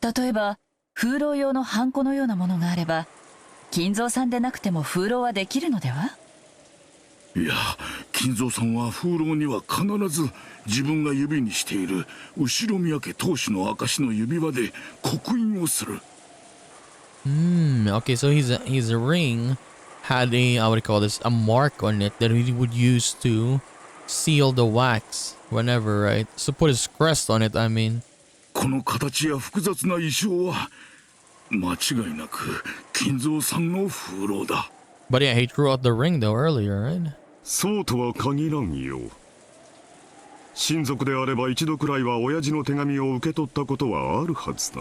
例えば風浪用のハンコのようなものがあれば金蔵さんでなくても風浪はできるのでは？いや、金蔵さんは風浪には必ず自分が指にしている後宮家当主の証の指輪で刻印をする。Okay, so his ring had a, I would call this, a mark on it that he would use to seal the wax whenever, right? So put his crest on it, I mean. この形や複雑な意匠は間違いなく金蔵さんの風浪だ。But yeah, he threw out the ring though earlier, right? そうとは限らんよ。親族であれば一度くらいは親父の手紙を受け取ったことはあるはずだ。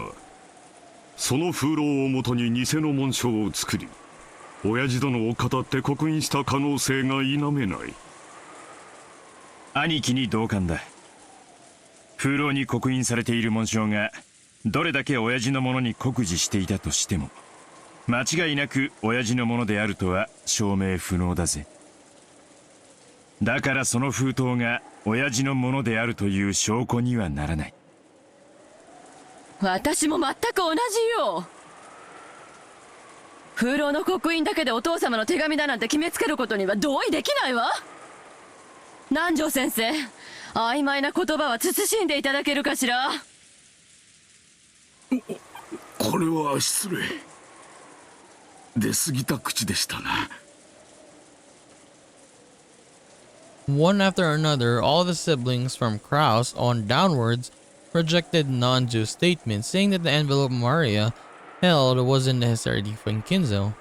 その風浪をもとに偽の紋章を作り、親父殿を語って刻印した可能性が否めない。兄貴に同感だ。風浪に刻印されている紋章がどれだけ親父のものに酷似していたとしても間違いなく親父のものであるとは証明不能だぜ。だからその封筒が親父のものであるという証拠にはならない。私も全く同じよ。風浪の刻印だけでお父様の手紙だなんて決めつけることには同意できないわ。南條先生、曖昧な言葉は慎んでいただけるかしら。これは失礼。出過ぎた口でしたな。One after another, all the siblings from Kraus on downwards rejected Nanju's statement, saying that the envelope Maria held wasn't necessarily from Kinzo.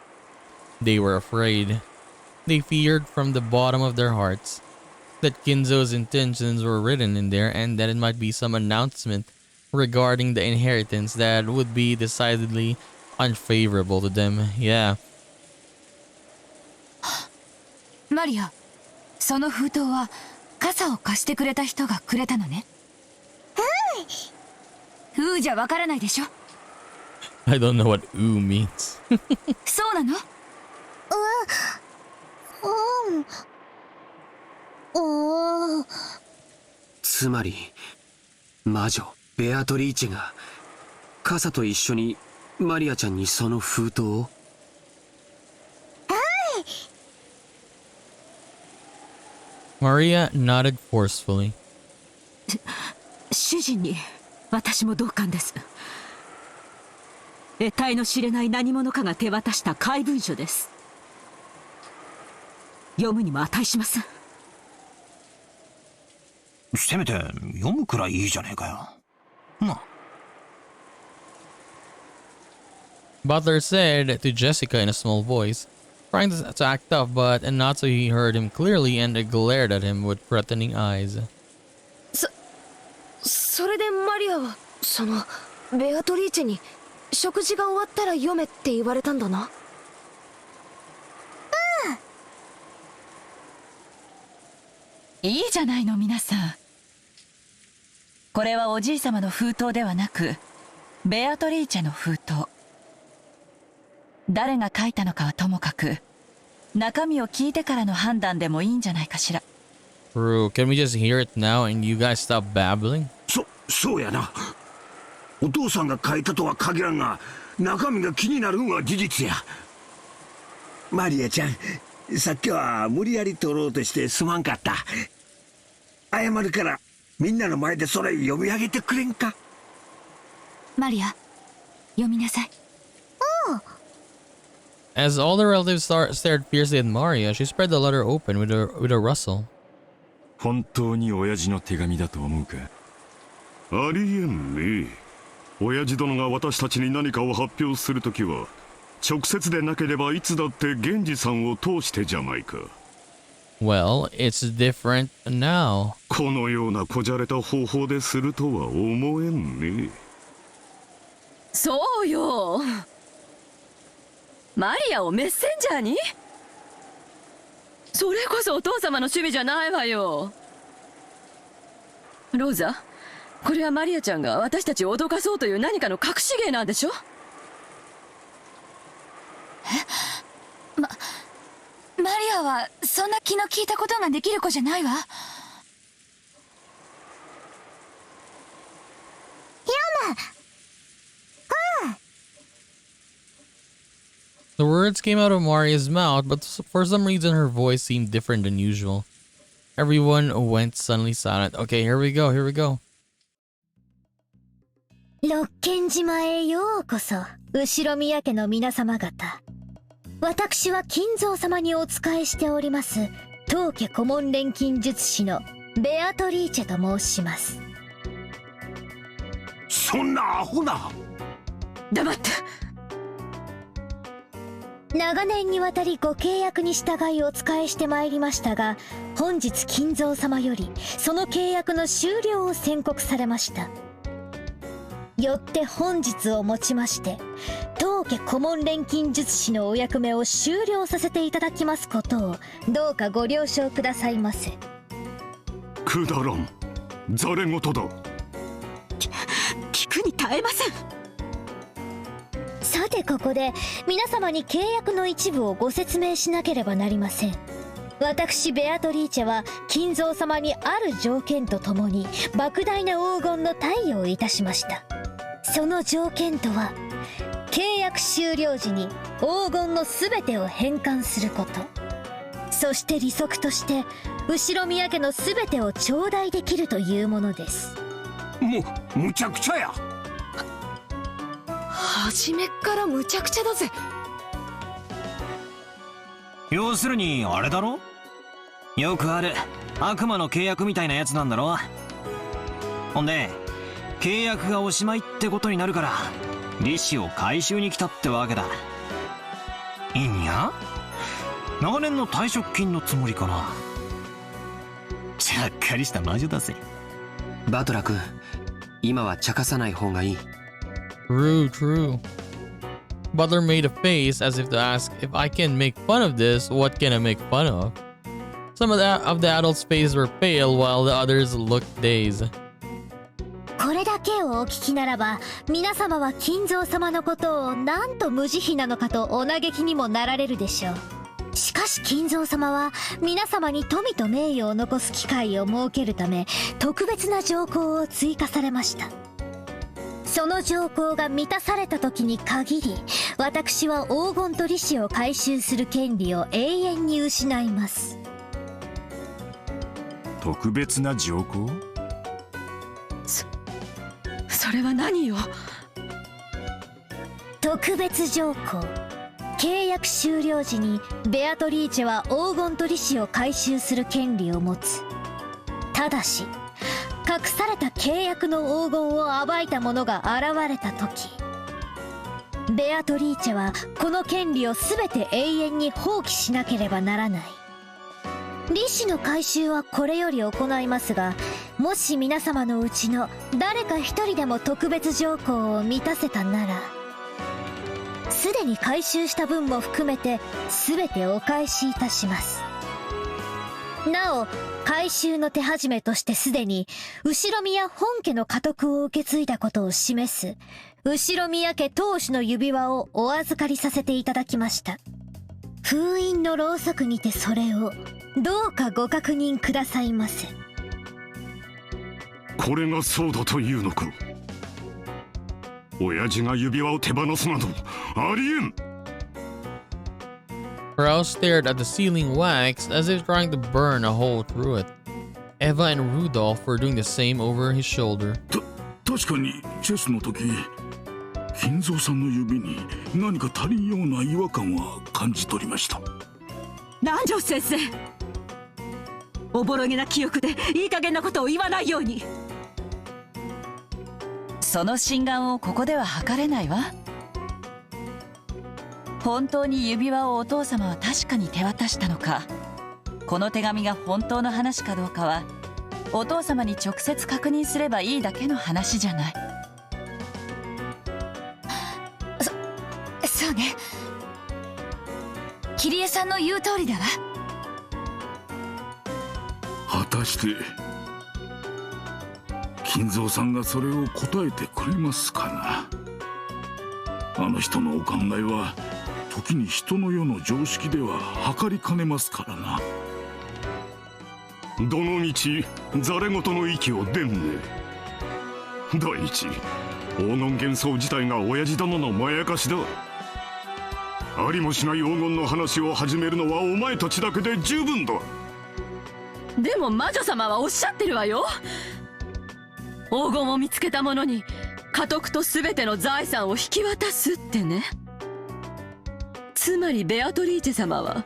They were afraid. They feared from the bottom of their hearts that Kinzo's intentions were written in there and that it might be some announcement regarding the inheritance that would be decidedly unfavorable to them. Yeah. マリア、その封筒は傘を貸してくれた人がくれたのね。うーじゃわからないでしょ。 I don't know what "oo" means. そうなの？つまり魔女ベアトリーチェが傘と一緒にマリアちゃんにその封筒を。Maria nodded forcefully. 主人に私も同感です。得体の知れない何者かが手渡した怪文書です。読むにも値しません。せめて読むくらいいいじゃねえかよ。な。Butler said to Jessica in a small voice, trying to act tough, but Natsuhi heard him clearly and glared at him with threatening eyes. それでマリアはそのベアトリーチェに食事が終わったら読めって言われたんだな。いいじゃないの皆さん。これはおじい様の封筒ではなくベアトリーチェの封筒。誰が書いたのかはともかく中身を聞いてからの判断でもいいんじゃないかしら。 True. Can we just hear it now and you guys stop babbling? そうやな。お父さんが書いたとは限らんが中身が気になるんは事実や。マリアちゃん、さっきは無理やり取ろうとしてすまんかった。謝るからみんなの前でそれ読み上げてくれんか。マリア、読みなさい。As all the relatives stared fiercely at Maria, she spread the letter open with a rustle. 本当に親父の手紙だと思うか？ありえんね。親父殿が私たちに何かを発表するときは直接でなければいつだって源氏さんを通してじゃないか。 Well, it's different now. このようなこじゃれた方法でするとは思えんね。そうよ。マリアをメッセンジャーに？それこそお父様の趣味じゃないわよ。ローザ、これはマリアちゃんが私たちを脅かそうという何かの隠し芸なんでしょ？マリアはそんな気の利いたことができる子じゃないわ。The words came out of Maria's mouth, but for some reason her voice seemed different than usual. Everyone went suddenly silent. Okay, here we go. 六軒島へようこそ、後宮家の皆様方。私は金蔵様にお仕えしております当家顧問錬金術師のベアトリーチェと申します。そんなアホな。黙って。長年にわたりご契約に従いお仕えしてまいりましたが、本日金蔵様よりその契約の終了を宣告されました。よって本日をもちまして当家顧問錬金術師のお役目を終了させていただきますことをどうかご了承くださいませ。くだらん。ざれ言だ。聞くに耐えません。さてここで皆様に契約の一部をご説明しなければなりません。私ベアトリーチェは金蔵様にある条件とともに莫大な黄金の貸与をいたしました。その条件とは契約終了時に黄金の全てを返還すること、そして利息として後宮家の全てを頂戴できるというものです。むちゃくちゃや。初めっからむちゃくちゃだぜ。要するにあれだろ、よくある悪魔の契約みたいなやつなんだろ。ほんで契約がおしまいってことになるから利子を回収に来たってわけだ。いいんや、長年の退職金のつもりかな。ちゃっかりした魔女だぜ。バトラ君、今は茶化さない方がいい。True. Butler made a face as if to ask, if I can make fun of this, what can I make fun of? Some of the adults' faces were pale while the others looked dazed. これだけをお聞きならば、皆様は金蔵様のことをなんと無慈悲なのかとお嘆きにもなられるでしょう。しかし金蔵様は皆様に富と名誉を残す機会を設けるため、特別な条項を追加されました。その条項が満たされた時に限り、私は黄金と利子を回収する権利を永遠に失います。特別な条項？それは何よ？特別条項。契約終了時にベアトリーチェは黄金と利子を回収する権利を持つ。ただし隠された契約の黄金を暴いた者が現れた時、ベアトリーチェはこの権利を全て永遠に放棄しなければならない。利子の回収はこれより行いますが、もし皆様のうちの誰か一人でも特別条項を満たせたなら、すでに回収した分も含めて全てお返しいたします。なお回収の手始めとしてすでに後宮本家の家督を受け継いだことを示す後宮家当主の指輪をお預かりさせていただきました。封印のろうそくにてそれをどうかご確認くださいませ。これがそうだというのか。親父が指輪を手放すなどありえん。Rao stared at the ceiling wax as if trying to burn a hole through it. Eva and Rudolph were doing the same over his shoulder. 確かにチェスの時、金蔵さんの指に何か足りんような違和感は感じ取りました。南條先生、おぼろげな記憶でいい加減なことを言わないように。その心眼をここでは測れないわ。本当に指輪をお父様は確かに手渡したのか、この手紙が本当の話かどうかはお父様に直接確認すればいいだけの話じゃない。そうね。桐江さんの言う通りだわ。果たして金蔵さんがそれを答えてくれますかな。あの人のお考えは時に人の世の常識では測りかねますからな。どのみちざれ言の息を出んね。第一、黄金幻想自体が親父殿のまやかしだ。ありもしない黄金の話を始めるのはお前たちだけで十分だ。でも魔女様はおっしゃってるわよ。黄金を見つけた者に家督と全ての財産を引き渡すってね。つまりベアトリーチェ様は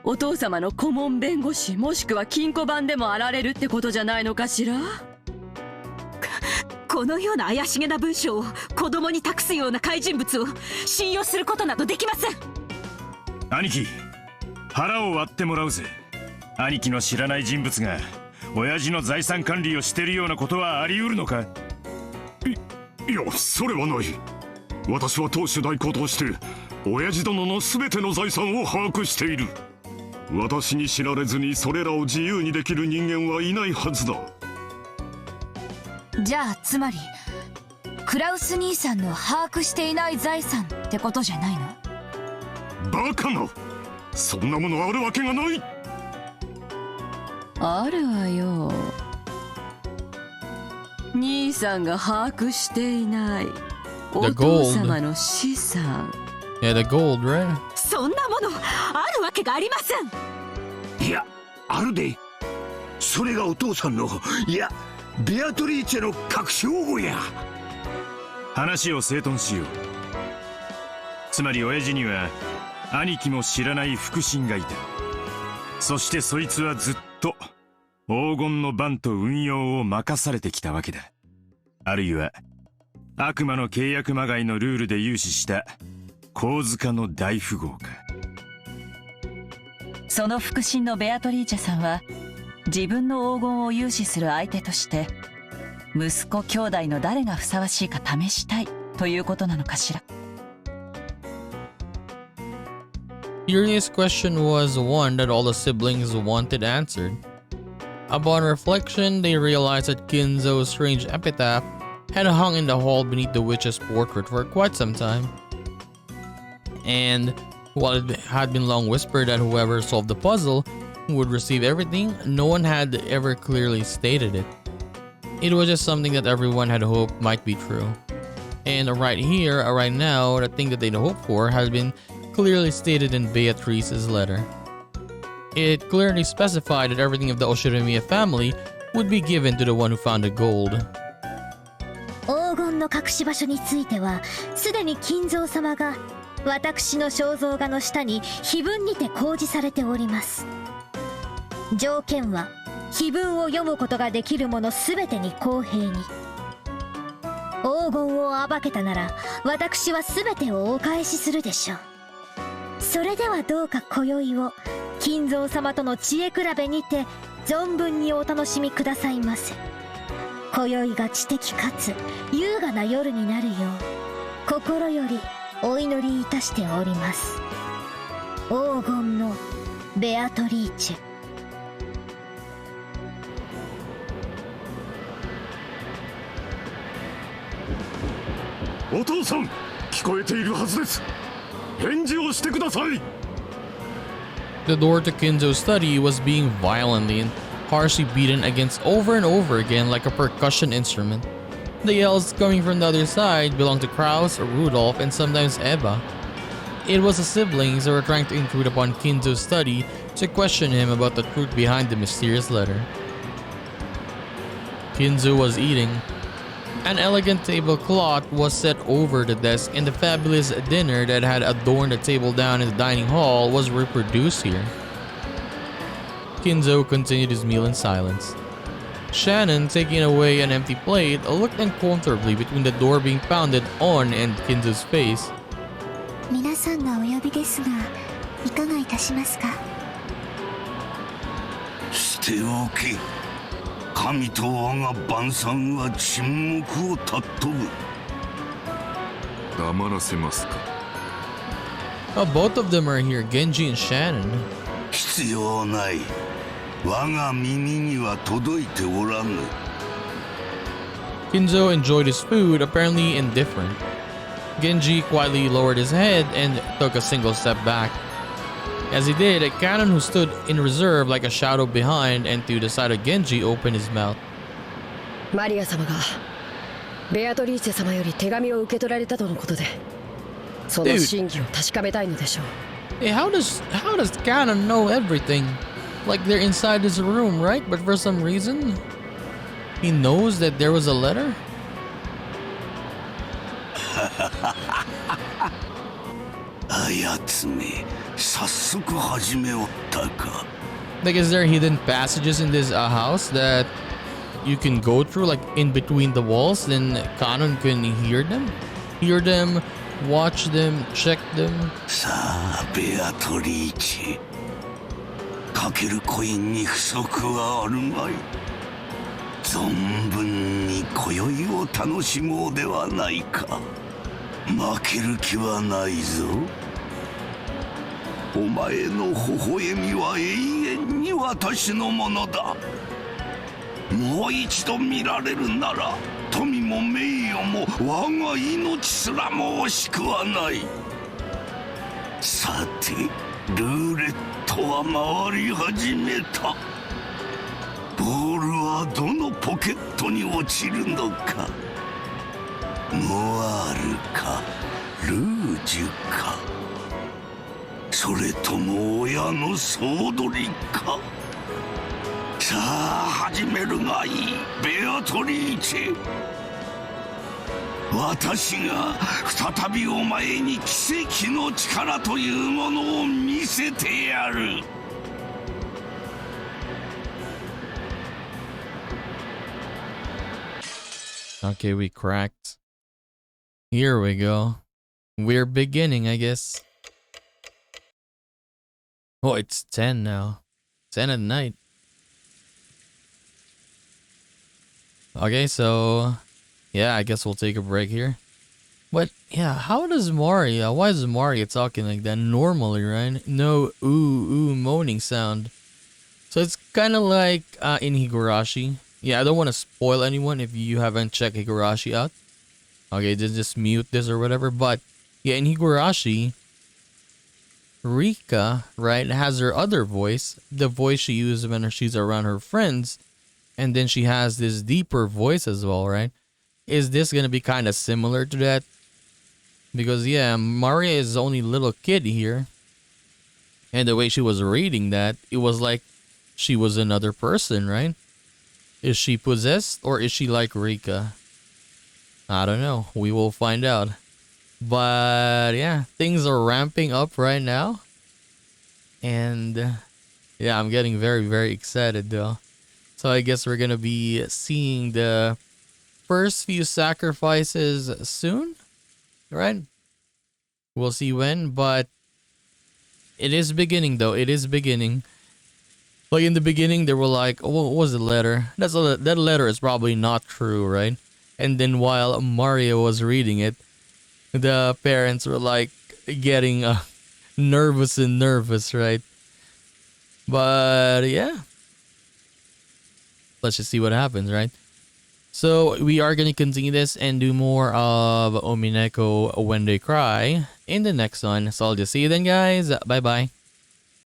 お父様の顧問弁護士もしくは金庫番でもあられるってことじゃないのかしら。このような怪しげな文章を子供に託すような怪人物を信用することなどできません。兄貴、腹を割ってもらうぜ。兄貴の知らない人物が親父の財産管理をしてるようなことはあり得るのか。いや、それはない。私は当主代行として親父殿の全ての財産を把握している。私に知られずにそれらを自由にできる人間はいないはずだ。じゃあつまりクラウス兄さんの把握していない財産ってことじゃないの？バカな、そんなものあるわけがない。あるわよ。兄さんが把握していないお父様の資産。Yeah, the gold, right? そんなものあるわけがありません。いや、あるで。それがお父さんの、いやベアトリーチェの隠し黄金や。話を整頓しよう。つまり親父には兄貴も知らない腹心がいた。そしてそいつはずっと黄金の番と運用を任されてきたわけだ。あるいは悪魔の契約まがいのルールで融資した神塚の大富豪か。その腹心のベアトリーチェさんは自分の黄金を融資する相手として息子兄弟の誰がふさわしいか試したいということなのかしら。mysterious question was one that all the siblings wanted answered. Upon reflection, they realized that Kinzo's strange epitaph had hung in the hall beneath the witch's portrait for quite some time. And while it had been long whispered that whoever solved the puzzle would receive everything, no one had ever clearly stated it. It was just something that everyone had hoped might be true. And right here, right now, the thing that they'd hoped for had been clearly stated in Beatrice's letter. It clearly specified that everything of the Oshiromiya family would be given to the one who found the gold. 黄金の隠し場所については、すでに金蔵様が私の肖像画の下に碑文にて公示されております。条件は、碑文を読むことができる者すべてに公平に。黄金を暴けたなら、私はすべてをお返しするでしょう。それではどうか今宵を、金蔵様との知恵比べにて、存分にお楽しみくださいませ。今宵が知的かつ優雅な夜になるよう、心よりお祈りいたしております。黄金のベアトリーチェ。お父さん、聞こえているはずです。返事をしてください。The door to Kinzo's study was being violently and harshly beaten against over and over again like a percussion instrument. The yells coming from the other side belonged to Kraus, Rudolph, and sometimes Eva. It was the siblings that were trying to intrude upon Kinzo's study to question him about the truth behind the mysterious letter. Kinzo was eating. An elegant tablecloth was set over the desk, and the fabulous dinner that had adorned the table down in the dining hall was reproduced here. Kinzo continued his meal in silence. Shannon, taking away an empty plate, looked uncomfortably between the door being pounded on and Kinzo's face. 皆さんがお呼びですが、いかがいたしますか？捨ておけ。神と我が晩餐は沈黙を尊ぶ。黙らせますか。Both of them are here, Genji and Shannon. 必要ない。我が耳には届いておらぬ。Kinzo enjoyed his food, apparently indifferent. Genji quietly lowered his head and took a single step back. As he did, a cannon who stood in reserve like a shadow behind and to the side of Genji opened his mouth. マリア様がベアトリーチェ様より手紙を受け取られたとのことで、その真偽を確かめたいのでしょう。Hey, how does Cannon know everything? Like they're inside his room, right? But for some reason, he knows that there was a letter? あやつめ、早速始めおったか。Like, is there hidden passages in this house that you can go through, like in between the walls? Then Cannon can hear them, watch them, check them. さあ、ベアトリーチェ。かけるコインに不足はあるまい。存分に今宵を楽しもうではないか。負ける気はないぞ。お前の微笑みは永遠に私のものだ。もう一度見られるなら、富も名誉も我が命すらも惜しくはない。さて、ルーレットは回り始めた。ボールはどのポケットに落ちるのか。モアールかルージュか、それとも親の総取りか。さあ始めるがいい、ベアトリーチェ。私が再びお前に奇跡の力というものを見せてやる。Okay, we cracked. Here we go. We're beginning, I guess. Oh, it's 10 now. 10 at night. Okay, so yeah, I guess we'll take a break here. But yeah, how does Maria? Why is Maria talking like that normally, right? No moaning sound. So it's kind of like in Higurashi. Yeah, I don't want to spoil anyone if you haven't checked Higurashi out. Okay, just mute this or whatever. But yeah, in Higurashi, Rika, right, has her other voice, the voice she uses when she's around her friends, and then she has this deeper voice as well, right? Is this gonna be kind of similar to that? Because yeah, Maria is only little kid here, and the way she was reading that, it was like she was another person, right? Is she possessed or is she like Rika? I don't know. We will find out. But yeah, things are ramping up right now. And yeah, I'm getting very, very excited though. So I guess we're gonna be seeing the first few sacrifices soon, right? We'll see when, but it is beginning though. It is beginning. Like in the beginning, they were like, oh, what was the letter? That letter is probably not true, right? And then while Mario was reading it, the parents were like getting nervous, right? But yeah, let's just see what happens, right? So we are going to continue this and do more of Umineko When They Cry in the next one. So I'll just see you then, guys. Bye bye.